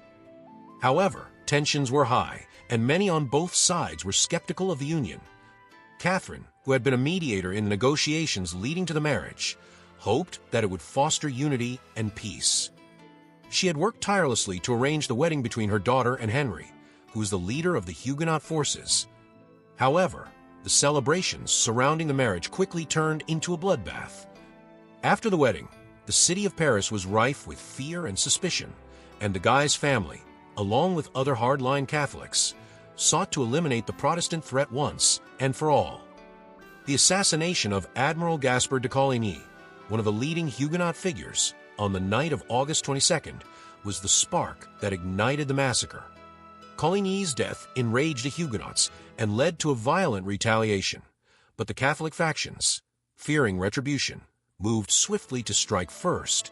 However, tensions were high, and many on both sides were skeptical of the union. Catherine, who had been a mediator in the negotiations leading to the marriage, hoped that it would foster unity and peace. She had worked tirelessly to arrange the wedding between her daughter and Henry, who was the leader of the Huguenot forces. However, the celebrations surrounding the marriage quickly turned into a bloodbath. After the wedding, the city of Paris was rife with fear and suspicion, and the Guise family, along with other hardline Catholics, sought to eliminate the Protestant threat once and for all. The assassination of Admiral Gaspard de Coligny, one of the leading Huguenot figures, on the night of August 22nd, was the spark that ignited the massacre. Coligny's death enraged the Huguenots and led to a violent retaliation, but the Catholic factions, fearing retribution, moved swiftly to strike first.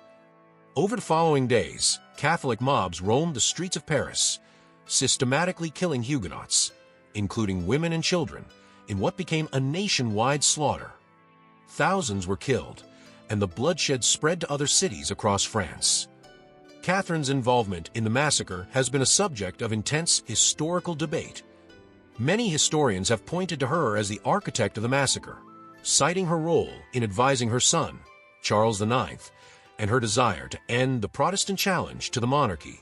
Over the following days, Catholic mobs roamed the streets of Paris, systematically killing Huguenots, including women and children, in what became a nationwide slaughter. Thousands were killed, and the bloodshed spread to other cities across France. Catherine's involvement in the massacre has been a subject of intense historical debate. Many historians have pointed to her as the architect of the massacre, citing her role in advising her son, Charles IX, and her desire to end the Protestant challenge to the monarchy.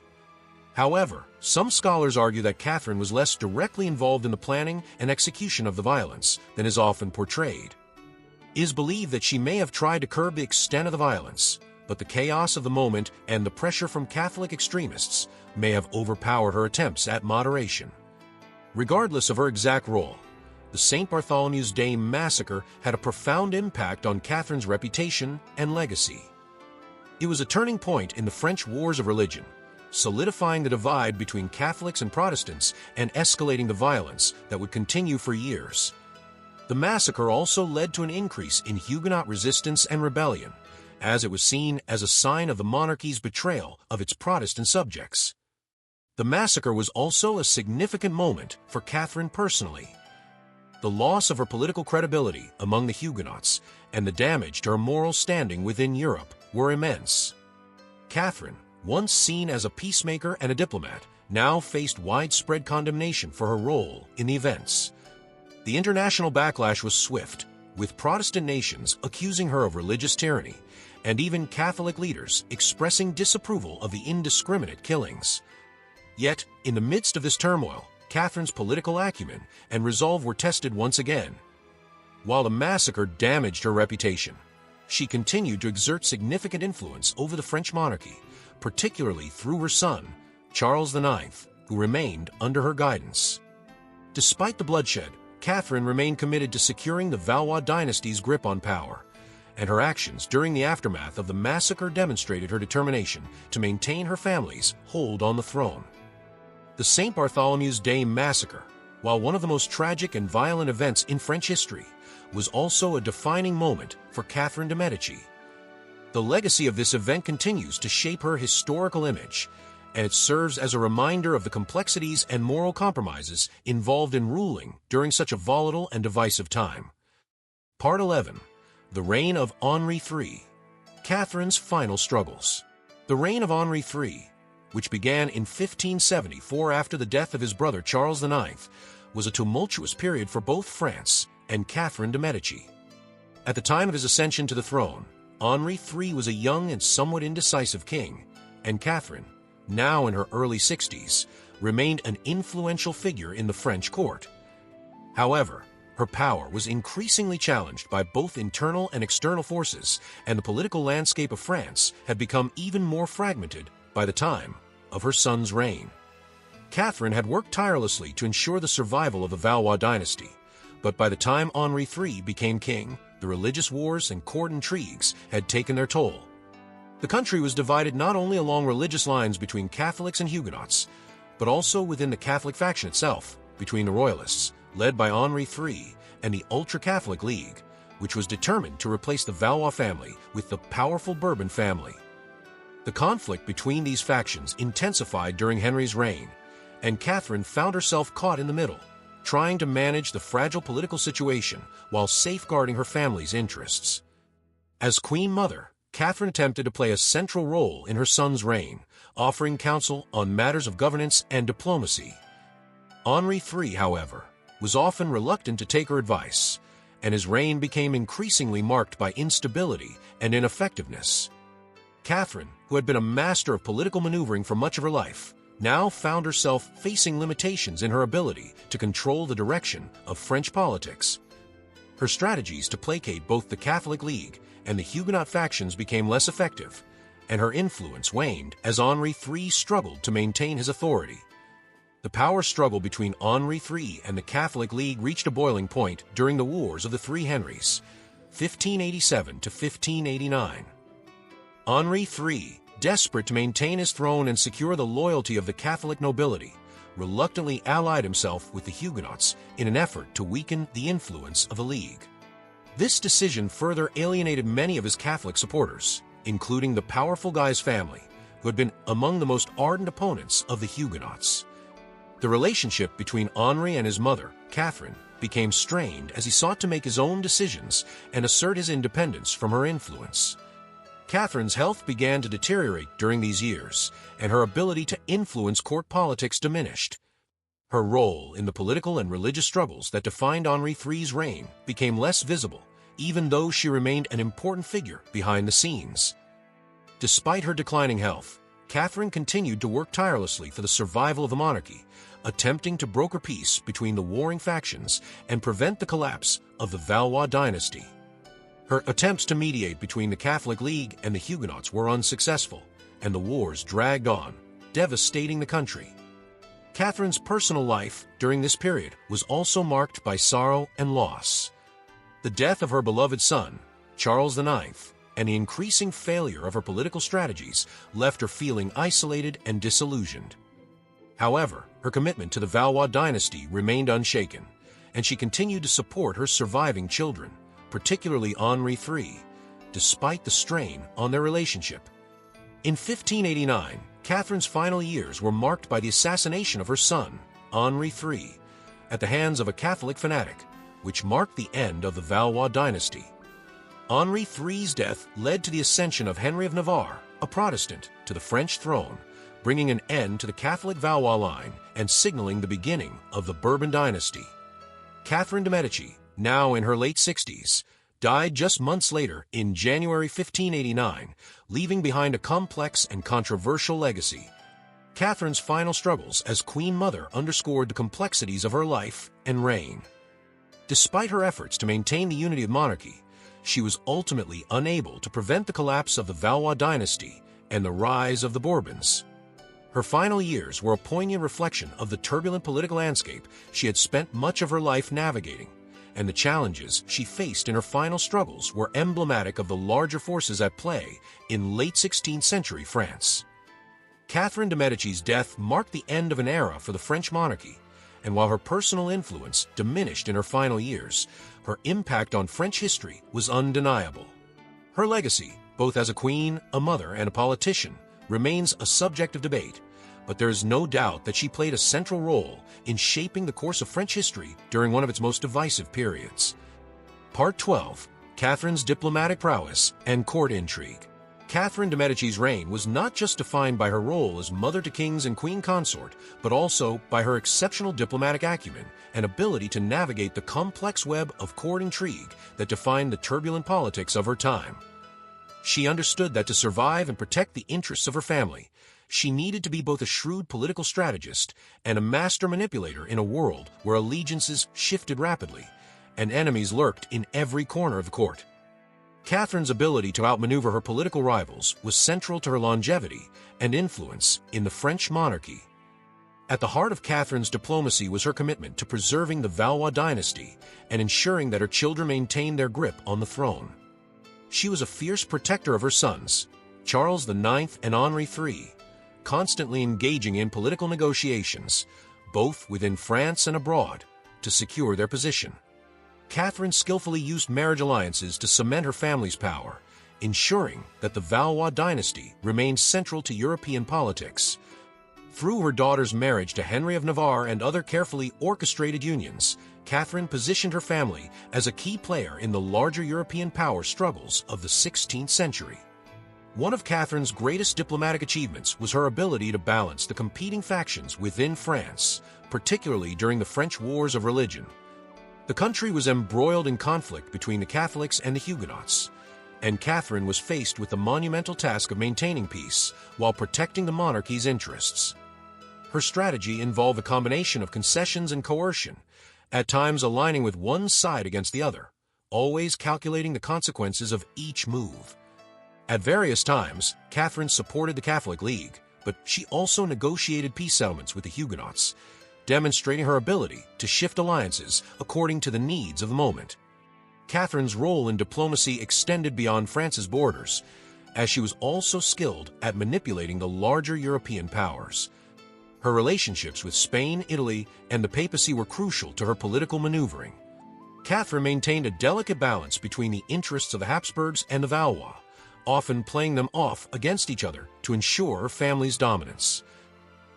However, some scholars argue that Catherine was less directly involved in the planning and execution of the violence than is often portrayed. It is believed that she may have tried to curb the extent of the violence, but the chaos of the moment and the pressure from Catholic extremists may have overpowered her attempts at moderation. Regardless of her exact role, the St. Bartholomew's Day Massacre had a profound impact on Catherine's reputation and legacy. It was a turning point in the French wars of religion, solidifying the divide between Catholics and Protestants and escalating the violence that would continue for years. The massacre also led to an increase in Huguenot resistance and rebellion, as it was seen as a sign of the monarchy's betrayal of its Protestant subjects. The massacre was also a significant moment for Catherine personally. The loss of her political credibility among the Huguenots and the damage to her moral standing within Europe were immense. Catherine, once seen as a peacemaker and a diplomat, now faced widespread condemnation for her role in the events. The international backlash was swift, with Protestant nations accusing her of religious tyranny, and even Catholic leaders expressing disapproval of the indiscriminate killings. Yet, in the midst of this turmoil, Catherine's political acumen and resolve were tested once again. While the massacre damaged her reputation, she continued to exert significant influence over the French monarchy, particularly through her son, Charles IX, who remained under her guidance. Despite the bloodshed, Catherine remained committed to securing the Valois dynasty's grip on power, and her actions during the aftermath of the massacre demonstrated her determination to maintain her family's hold on the throne. The St. Bartholomew's Day Massacre, while one of the most tragic and violent events in French history, was also a defining moment for Catherine de Medici. The legacy of this event continues to shape her historical image, and it serves as a reminder of the complexities and moral compromises involved in ruling during such a volatile and divisive time. Part 11. The Reign of Henri III. Catherine's Final Struggles. The reign of Henri III, which began in 1574 after the death of his brother Charles IX, was a tumultuous period for both France and Catherine de Medici. At the time of his ascension to the throne, Henri III was a young and somewhat indecisive king, and Catherine, now in her early 60s, remained an influential figure in the French court. However, her power was increasingly challenged by both internal and external forces, and the political landscape of France had become even more fragmented by the time of her son's reign. Catherine had worked tirelessly to ensure the survival of the Valois dynasty, but by the time Henri III became king, the religious wars and court intrigues had taken their toll. The country was divided not only along religious lines between Catholics and Huguenots, but also within the Catholic faction itself, between the Royalists, led by Henri III, and the Ultra-Catholic League, which was determined to replace the Valois family with the powerful Bourbon family. The conflict between these factions intensified during Henry's reign, and Catherine found herself caught in the middle, trying to manage the fragile political situation while safeguarding her family's interests. As Queen Mother, Catherine attempted to play a central role in her son's reign, offering counsel on matters of governance and diplomacy. Henri III, however, was often reluctant to take her advice, and his reign became increasingly marked by instability and ineffectiveness. Catherine, who had been a master of political maneuvering for much of her life, now found herself facing limitations in her ability to control the direction of French politics. Her strategies to placate both the Catholic League and the Huguenot factions became less effective, and her influence waned as Henri III struggled to maintain his authority. The power struggle between Henri III and the Catholic League reached a boiling point during the Wars of the Three Henrys, 1587 to 1589. Henri III, desperate to maintain his throne and secure the loyalty of the Catholic nobility, reluctantly allied himself with the Huguenots in an effort to weaken the influence of the League. This decision further alienated many of his Catholic supporters, including the powerful Guise family, who had been among the most ardent opponents of the Huguenots. The relationship between Henri and his mother, Catherine, became strained as he sought to make his own decisions and assert his independence from her influence. Catherine's health began to deteriorate during these years, and her ability to influence court politics diminished. Her role in the political and religious struggles that defined Henri III's reign became less visible, even though she remained an important figure behind the scenes. Despite her declining health, Catherine continued to work tirelessly for the survival of the monarchy, attempting to broker peace between the warring factions and prevent the collapse of the Valois dynasty. Her attempts to mediate between the Catholic League and the Huguenots were unsuccessful, and the wars dragged on, devastating the country. Catherine's personal life during this period was also marked by sorrow and loss. The death of her beloved son, Charles IX, and the increasing failure of her political strategies left her feeling isolated and disillusioned. However, her commitment to the Valois dynasty remained unshaken, and she continued to support her surviving children, particularly Henri III, despite the strain on their relationship. In 1589, Catherine's final years were marked by the assassination of her son, Henri III, at the hands of a Catholic fanatic, which marked the end of the Valois dynasty. Henri III's death led to the ascension of Henry of Navarre, a Protestant, to the French throne, bringing an end to the Catholic Valois line and signaling the beginning of the Bourbon dynasty. Catherine de Medici, now in her late 60s, died just months later in January 1589, leaving behind a complex and controversial legacy. Catherine's final struggles as Queen Mother underscored the complexities of her life and reign. Despite her efforts to maintain the unity of monarchy, she was ultimately unable to prevent the collapse of the Valois dynasty and the rise of the Bourbons. Her final years were a poignant reflection of the turbulent political landscape she had spent much of her life navigating, and the challenges she faced in her final struggles were emblematic of the larger forces at play in late 16th century France. Catherine de Medici's death marked the end of an era for the French monarchy, and while her personal influence diminished in her final years, her impact on French history was undeniable. Her legacy, both as a queen, a mother, and a politician, remains a subject of debate, but there is no doubt that she played a central role in shaping the course of French history during one of its most divisive periods. Part 12. Catherine's Diplomatic Prowess and Court Intrigue. Catherine de Medici's reign was not just defined by her role as mother to kings and queen consort, but also by her exceptional diplomatic acumen and ability to navigate the complex web of court intrigue that defined the turbulent politics of her time. She understood that to survive and protect the interests of her family, she needed to be both a shrewd political strategist and a master manipulator in a world where allegiances shifted rapidly and enemies lurked in every corner of the court. Catherine's ability to outmaneuver her political rivals was central to her longevity and influence in the French monarchy. At the heart of Catherine's diplomacy was her commitment to preserving the Valois dynasty and ensuring that her children maintained their grip on the throne. She was a fierce protector of her sons, Charles IX and Henri III, constantly engaging in political negotiations, both within France and abroad, to secure their position. Catherine skillfully used marriage alliances to cement her family's power, ensuring that the Valois dynasty remained central to European politics. Through her daughter's marriage to Henry of Navarre and other carefully orchestrated unions, Catherine positioned her family as a key player in the larger European power struggles of the 16th century. One of Catherine's greatest diplomatic achievements was her ability to balance the competing factions within France, particularly during the French Wars of Religion. The country was embroiled in conflict between the Catholics and the Huguenots, and Catherine was faced with the monumental task of maintaining peace while protecting the monarchy's interests. Her strategy involved a combination of concessions and coercion, at times aligning with one side against the other, always calculating the consequences of each move. At various times, Catherine supported the Catholic League, but she also negotiated peace settlements with the Huguenots, demonstrating her ability to shift alliances according to the needs of the moment. Catherine's role in diplomacy extended beyond France's borders, as she was also skilled at manipulating the larger European powers. Her relationships with Spain, Italy, and the papacy were crucial to her political maneuvering. Catherine maintained a delicate balance between the interests of the Habsburgs and the Valois, often playing them off against each other to ensure her family's dominance.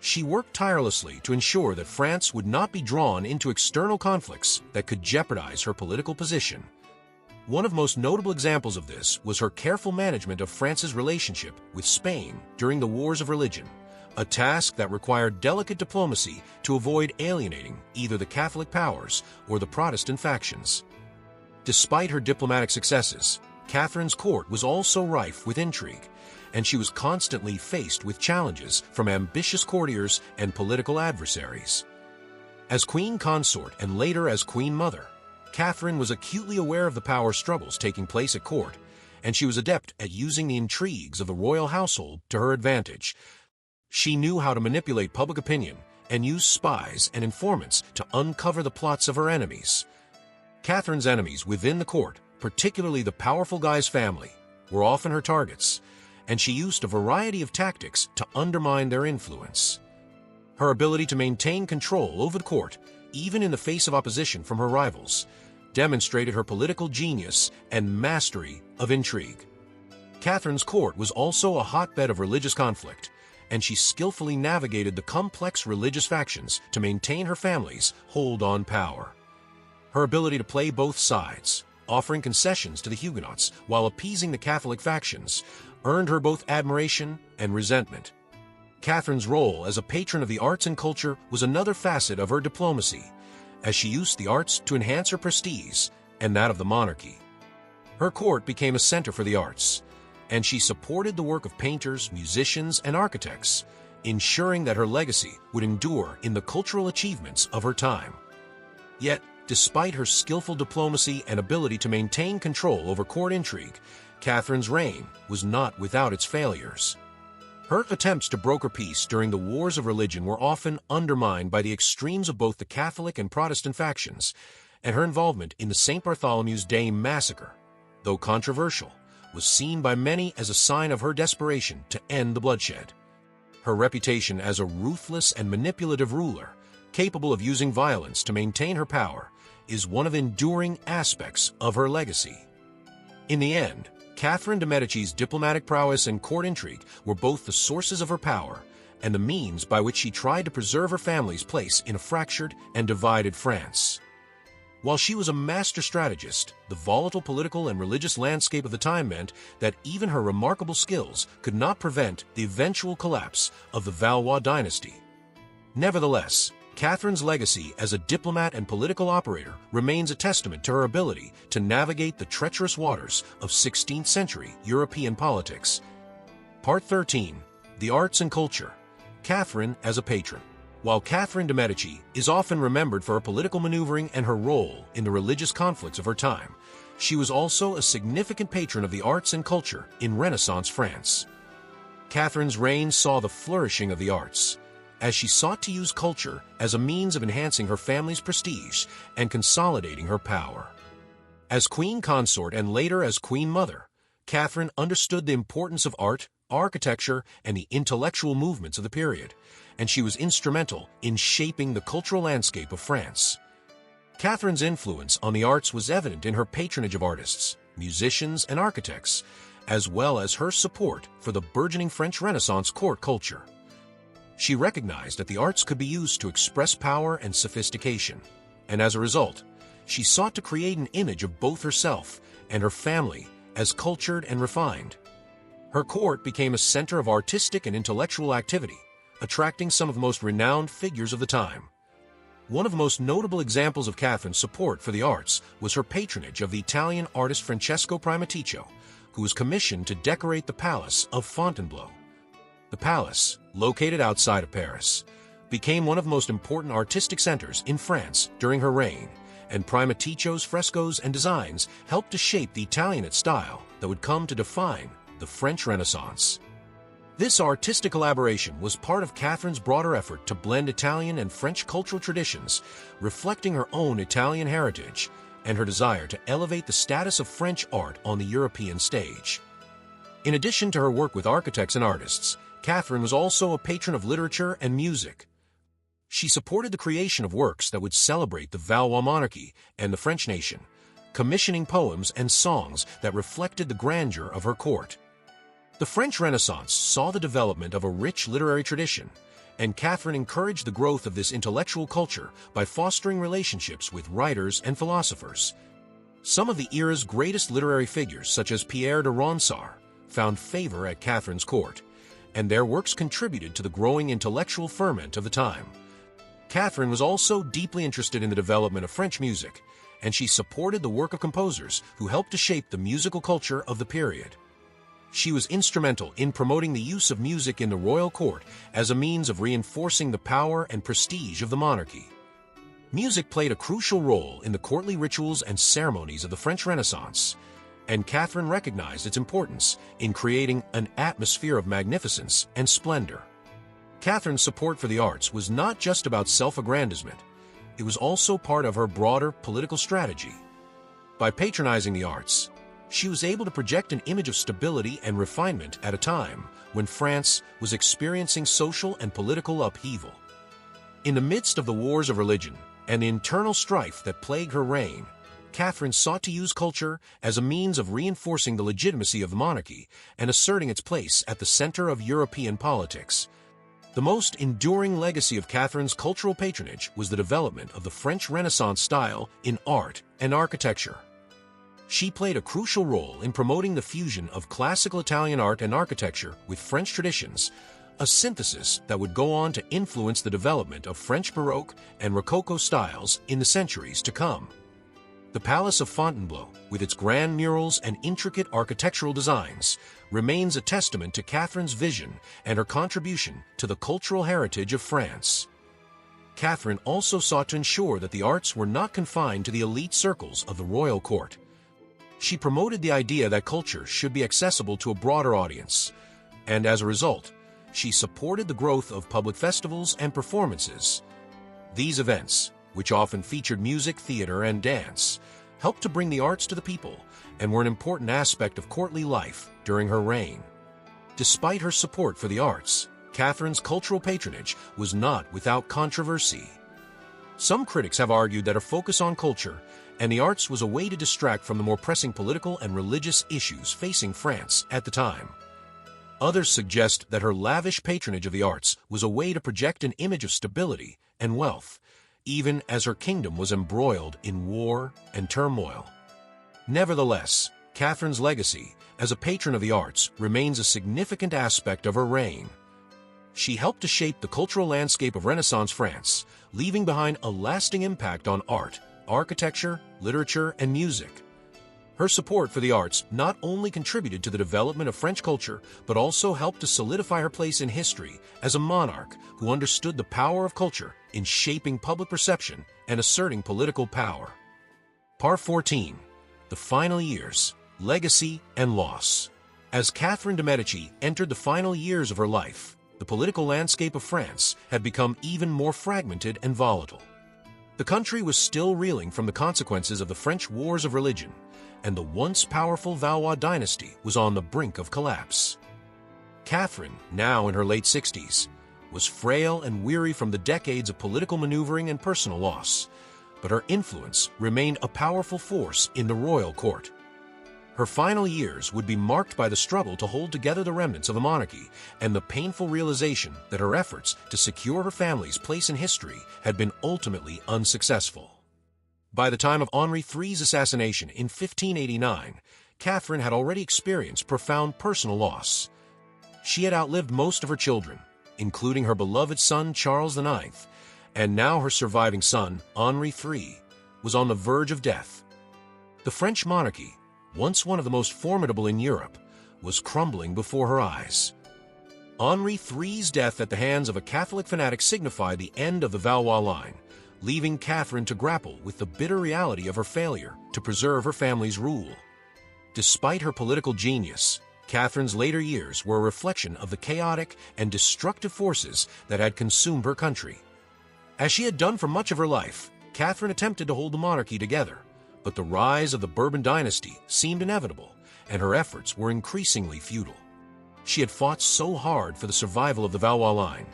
She worked tirelessly to ensure that France would not be drawn into external conflicts that could jeopardize her political position. One of the most notable examples of this was her careful management of France's relationship with Spain during the Wars of Religion, a task that required delicate diplomacy to avoid alienating either the Catholic powers or the Protestant factions. Despite her diplomatic successes, Catherine's court was also rife with intrigue, and she was constantly faced with challenges from ambitious courtiers and political adversaries. As queen consort and later as queen mother, Catherine was acutely aware of the power struggles taking place at court, and she was adept at using the intrigues of the royal household to her advantage. She knew how to manipulate public opinion and use spies and informants to uncover the plots of her enemies. Catherine's enemies within the court, particularly the powerful Guise family, were often her targets, and she used a variety of tactics to undermine their influence. Her ability to maintain control over the court, even in the face of opposition from her rivals, demonstrated her political genius and mastery of intrigue. Catherine's court was also a hotbed of religious conflict, and she skillfully navigated the complex religious factions to maintain her family's hold on power. Her ability to play both sides, offering concessions to the Huguenots while appeasing the Catholic factions, earned her both admiration and resentment. Catherine's role as a patron of the arts and culture was another facet of her diplomacy, as she used the arts to enhance her prestige and that of the monarchy. Her court became a center for the arts, and she supported the work of painters, musicians, and architects, ensuring that her legacy would endure in the cultural achievements of her time. Yet, despite her skillful diplomacy and ability to maintain control over court intrigue, Catherine's reign was not without its failures. Her attempts to broker peace during the Wars of Religion were often undermined by the extremes of both the Catholic and Protestant factions, and her involvement in the St. Bartholomew's Day massacre, though controversial, was seen by many as a sign of her desperation to end the bloodshed. Her reputation as a ruthless and manipulative ruler, capable of using violence to maintain her power, is one of enduring aspects of her legacy. In the end, Catherine de Medici's diplomatic prowess and court intrigue were both the sources of her power and the means by which she tried to preserve her family's place in a fractured and divided France. While she was a master strategist, the volatile political and religious landscape of the time meant that even her remarkable skills could not prevent the eventual collapse of the Valois dynasty. Nevertheless, Catherine's legacy as a diplomat and political operator remains a testament to her ability to navigate the treacherous waters of 16th century European politics. Part 13. The Arts and Culture. Catherine as a patron. While Catherine de Medici is often remembered for her political maneuvering and her role in the religious conflicts of her time, she was also a significant patron of the arts and culture in Renaissance France. Catherine's reign saw the flourishing of the arts, as she sought to use culture as a means of enhancing her family's prestige and consolidating her power. As queen consort and later as queen mother, Catherine understood the importance of art, architecture, and the intellectual movements of the period, and she was instrumental in shaping the cultural landscape of France. Catherine's influence on the arts was evident in her patronage of artists, musicians, and architects, as well as her support for the burgeoning French Renaissance court culture. She recognized that the arts could be used to express power and sophistication, and as a result, she sought to create an image of both herself and her family as cultured and refined. Her court became a center of artistic and intellectual activity, attracting some of the most renowned figures of the time. One of the most notable examples of Catherine's support for the arts was her patronage of the Italian artist Francesco Primaticcio, who was commissioned to decorate the Palace of Fontainebleau. The palace, located outside of Paris, became one of the most important artistic centers in France during her reign, and Primaticcio's frescoes and designs helped to shape the Italianate style that would come to define the French Renaissance. This artistic collaboration was part of Catherine's broader effort to blend Italian and French cultural traditions, reflecting her own Italian heritage and her desire to elevate the status of French art on the European stage. In addition to her work with architects and artists, Catherine was also a patron of literature and music. She supported the creation of works that would celebrate the Valois monarchy and the French nation, commissioning poems and songs that reflected the grandeur of her court. The French Renaissance saw the development of a rich literary tradition, and Catherine encouraged the growth of this intellectual culture by fostering relationships with writers and philosophers. Some of the era's greatest literary figures, such as Pierre de Ronsard, found favor at Catherine's court, and their works contributed to the growing intellectual ferment of the time. Catherine was also deeply interested in the development of French music, and she supported the work of composers who helped to shape the musical culture of the period. She was instrumental in promoting the use of music in the royal court as a means of reinforcing the power and prestige of the monarchy. Music played a crucial role in the courtly rituals and ceremonies of the French Renaissance, and Catherine recognized its importance in creating an atmosphere of magnificence and splendor. Catherine's support for the arts was not just about self-aggrandizement, it was also part of her broader political strategy. By patronizing the arts, she was able to project an image of stability and refinement at a time when France was experiencing social and political upheaval. In the midst of the wars of religion and the internal strife that plagued her reign, Catherine sought to use culture as a means of reinforcing the legitimacy of the monarchy and asserting its place at the center of European politics. The most enduring legacy of Catherine's cultural patronage was the development of the French Renaissance style in art and architecture. She played a crucial role in promoting the fusion of classical Italian art and architecture with French traditions, a synthesis that would go on to influence the development of French Baroque and Rococo styles in the centuries to come. The Palace of Fontainebleau, with its grand murals and intricate architectural designs, remains a testament to Catherine's vision and her contribution to the cultural heritage of France. Catherine also sought to ensure that the arts were not confined to the elite circles of the royal court. She promoted the idea that culture should be accessible to a broader audience, and as a result, she supported the growth of public festivals and performances. These events, which often featured music, theater, and dance, helped to bring the arts to the people and were an important aspect of courtly life during her reign. Despite her support for the arts, Catherine's cultural patronage was not without controversy. Some critics have argued that her focus on culture and the arts was a way to distract from the more pressing political and religious issues facing France at the time. Others suggest that her lavish patronage of the arts was a way to project an image of stability and wealth, even as her kingdom was embroiled in war and turmoil. Nevertheless, Catherine's legacy as a patron of the arts remains a significant aspect of her reign. She helped to shape the cultural landscape of Renaissance France, leaving behind a lasting impact on art, architecture, literature, and music. Her support for the arts not only contributed to the development of French culture, but also helped to solidify her place in history as a monarch who understood the power of culture in shaping public perception and asserting political power. Part 14. The Final Years, Legacy and Loss. As Catherine de Medici entered the final years of her life, the political landscape of France had become even more fragmented and volatile. The country was still reeling from the consequences of the French Wars of Religion, and the once powerful Valois dynasty was on the brink of collapse. Catherine, now in her late 60s, was frail and weary from the decades of political maneuvering and personal loss, but her influence remained a powerful force in the royal court. Her final years would be marked by the struggle to hold together the remnants of the monarchy and the painful realization that her efforts to secure her family's place in history had been ultimately unsuccessful. By the time of Henri III's assassination in 1589, Catherine had already experienced profound personal loss. She had outlived most of her children, including her beloved son Charles IX, and now her surviving son, Henri III, was on the verge of death. The French monarchy, once one of the most formidable in Europe, was crumbling before her eyes. Henri III's death at the hands of a Catholic fanatic signified the end of the Valois line, leaving Catherine to grapple with the bitter reality of her failure to preserve her family's rule. Despite her political genius, Catherine's later years were a reflection of the chaotic and destructive forces that had consumed her country. As she had done for much of her life, Catherine attempted to hold the monarchy together, but the rise of the Bourbon dynasty seemed inevitable, and her efforts were increasingly futile. She had fought so hard for the survival of the Valois line,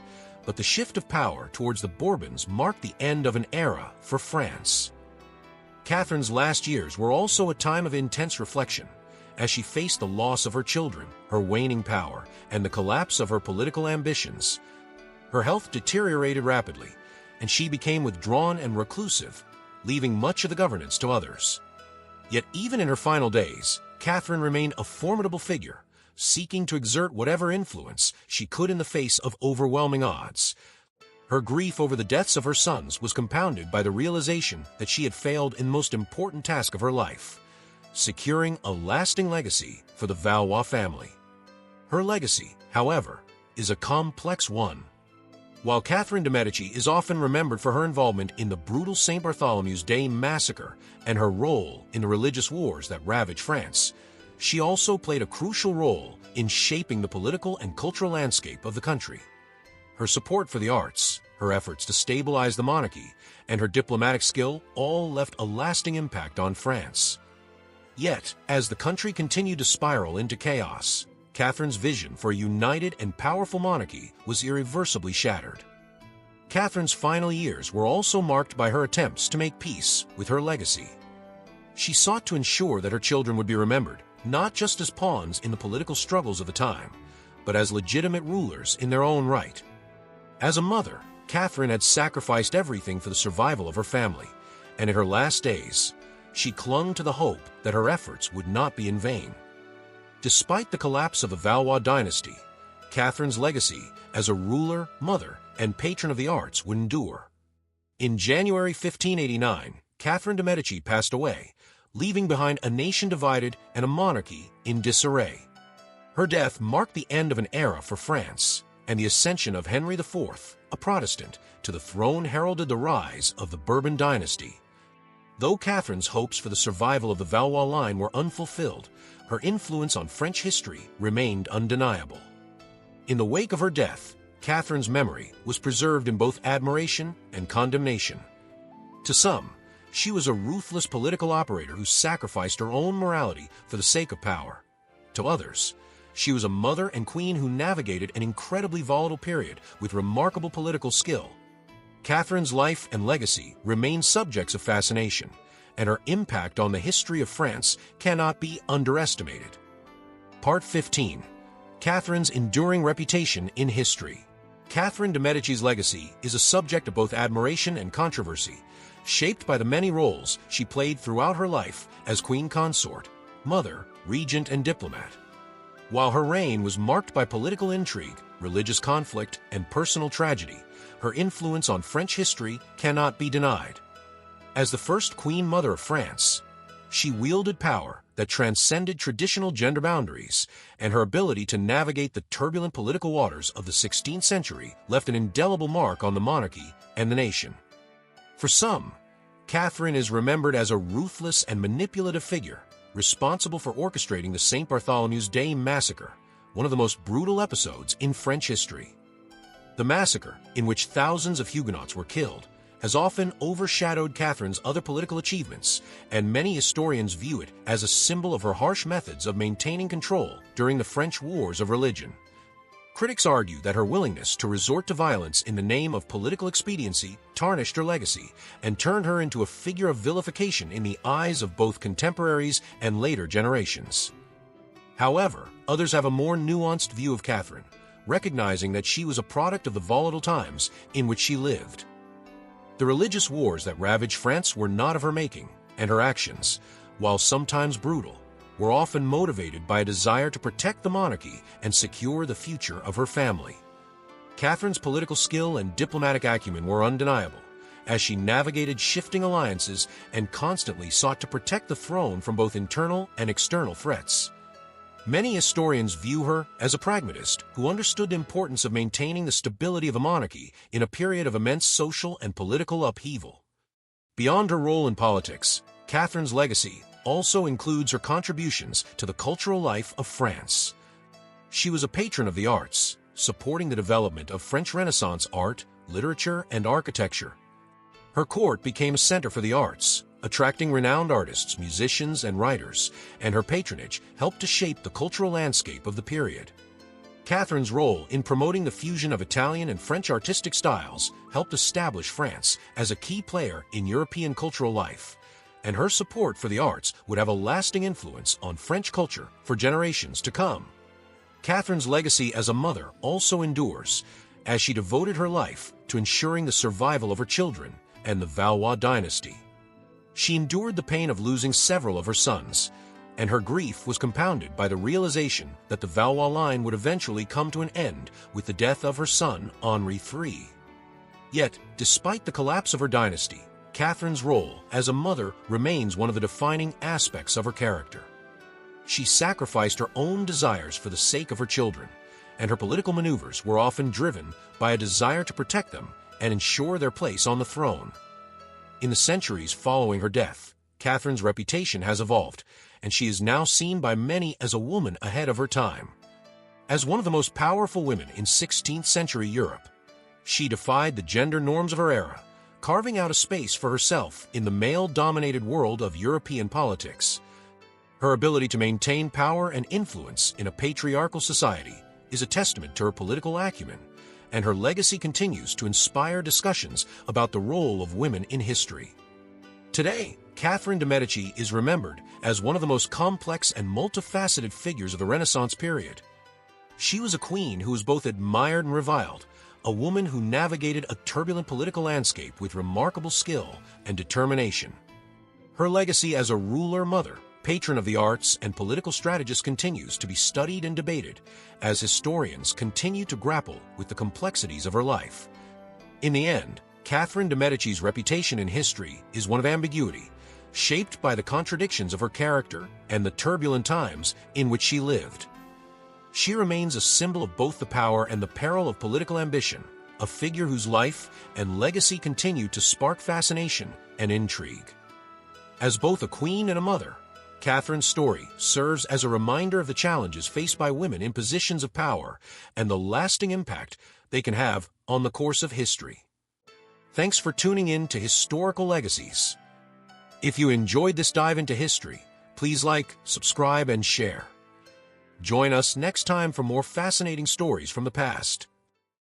but the shift of power towards the Bourbons marked the end of an era for France. Catherine's last years were also a time of intense reflection, as she faced the loss of her children, her waning power, and the collapse of her political ambitions. Her health deteriorated rapidly, and she became withdrawn and reclusive, leaving much of the governance to others. Yet even in her final days, Catherine remained a formidable figure, seeking to exert whatever influence she could in the face of overwhelming odds. Her grief over the deaths of her sons was compounded by the realization that she had failed in the most important task of her life, securing a lasting legacy for the Valois family. Her legacy, however, is a complex one. While Catherine de Medici is often remembered for her involvement in the brutal St. Bartholomew's Day massacre and her role in the religious wars that ravaged France, she also played a crucial role in shaping the political and cultural landscape of the country. Her support for the arts, her efforts to stabilize the monarchy, and her diplomatic skill all left a lasting impact on France. Yet, as the country continued to spiral into chaos, Catherine's vision for a united and powerful monarchy was irreversibly shattered. Catherine's final years were also marked by her attempts to make peace with her legacy. She sought to ensure that her children would be remembered not just as pawns in the political struggles of the time, but as legitimate rulers in their own right. As a mother, Catherine had sacrificed everything for the survival of her family, and in her last days, she clung to the hope that her efforts would not be in vain. Despite the collapse of the Valois dynasty, Catherine's legacy as a ruler, mother, and patron of the arts would endure. In January 1589, Catherine de Medici passed away, leaving behind a nation divided and a monarchy in disarray. Her death marked the end of an era for France, and the ascension of Henry IV, a Protestant, to the throne heralded the rise of the Bourbon dynasty. Though Catherine's hopes for the survival of the Valois line were unfulfilled, her influence on French history remained undeniable. In the wake of her death, Catherine's memory was preserved in both admiration and condemnation. To some, she was a ruthless political operator who sacrificed her own morality for the sake of power. To others, she was a mother and queen who navigated an incredibly volatile period with remarkable political skill. Catherine's life and legacy remain subjects of fascination, and her impact on the history of France cannot be underestimated. Part 15. Catherine's enduring reputation in history. Catherine de Medici's legacy is a subject of both admiration and controversy, shaped by the many roles she played throughout her life as queen consort, mother, regent, and diplomat. While her reign was marked by political intrigue, religious conflict, and personal tragedy, her influence on French history cannot be denied. As the first queen mother of France, she wielded power that transcended traditional gender boundaries, and her ability to navigate the turbulent political waters of the 16th century left an indelible mark on the monarchy and the nation. For some, Catherine is remembered as a ruthless and manipulative figure, responsible for orchestrating the St. Bartholomew's Day massacre, one of the most brutal episodes in French history. The massacre, in which thousands of Huguenots were killed, has often overshadowed Catherine's other political achievements, and many historians view it as a symbol of her harsh methods of maintaining control during the French Wars of Religion. Critics argue that her willingness to resort to violence in the name of political expediency tarnished her legacy and turned her into a figure of vilification in the eyes of both contemporaries and later generations. However, others have a more nuanced view of Catherine, recognizing that she was a product of the volatile times in which she lived. The religious wars that ravaged France were not of her making, and her actions, while sometimes brutal, were often motivated by a desire to protect the monarchy and secure the future of her family. Catherine's political skill and diplomatic acumen were undeniable, as she navigated shifting alliances and constantly sought to protect the throne from both internal and external threats. Many historians view her as a pragmatist who understood the importance of maintaining the stability of a monarchy in a period of immense social and political upheaval. Beyond her role in politics, Catherine's legacy also includes her contributions to the cultural life of France. She was a patron of the arts, supporting the development of French Renaissance art, literature, and architecture. Her court became a center for the arts, attracting renowned artists, musicians, and writers, and her patronage helped to shape the cultural landscape of the period. Catherine's role in promoting the fusion of Italian and French artistic styles helped establish France as a key player in European cultural life, and her support for the arts would have a lasting influence on French culture for generations to come. Catherine's legacy as a mother also endures, as she devoted her life to ensuring the survival of her children and the Valois dynasty. She endured the pain of losing several of her sons, and her grief was compounded by the realization that the Valois line would eventually come to an end with the death of her son, Henri III. Yet, despite the collapse of her dynasty, Catherine's role as a mother remains one of the defining aspects of her character. She sacrificed her own desires for the sake of her children, and her political maneuvers were often driven by a desire to protect them and ensure their place on the throne. In the centuries following her death, Catherine's reputation has evolved, and she is now seen by many as a woman ahead of her time. As one of the most powerful women in 16th century Europe, she defied the gender norms of her era, carving out a space for herself in the male-dominated world of European politics. Her ability to maintain power and influence in a patriarchal society is a testament to her political acumen, and her legacy continues to inspire discussions about the role of women in history. Today, Catherine de Medici is remembered as one of the most complex and multifaceted figures of the Renaissance period. She was a queen who was both admired and reviled, a woman who navigated a turbulent political landscape with remarkable skill and determination. Her legacy as a ruler mother, patron of the arts, and political strategist continues to be studied and debated as historians continue to grapple with the complexities of her life. In the end, Catherine de Medici's reputation in history is one of ambiguity, shaped by the contradictions of her character and the turbulent times in which she lived. She remains a symbol of both the power and the peril of political ambition, a figure whose life and legacy continue to spark fascination and intrigue. As both a queen and a mother, Catherine's story serves as a reminder of the challenges faced by women in positions of power and the lasting impact they can have on the course of history. Thanks for tuning in to Historical Legacies. If you enjoyed this dive into history, please like, subscribe, and share. Join us next time for more fascinating stories from the past.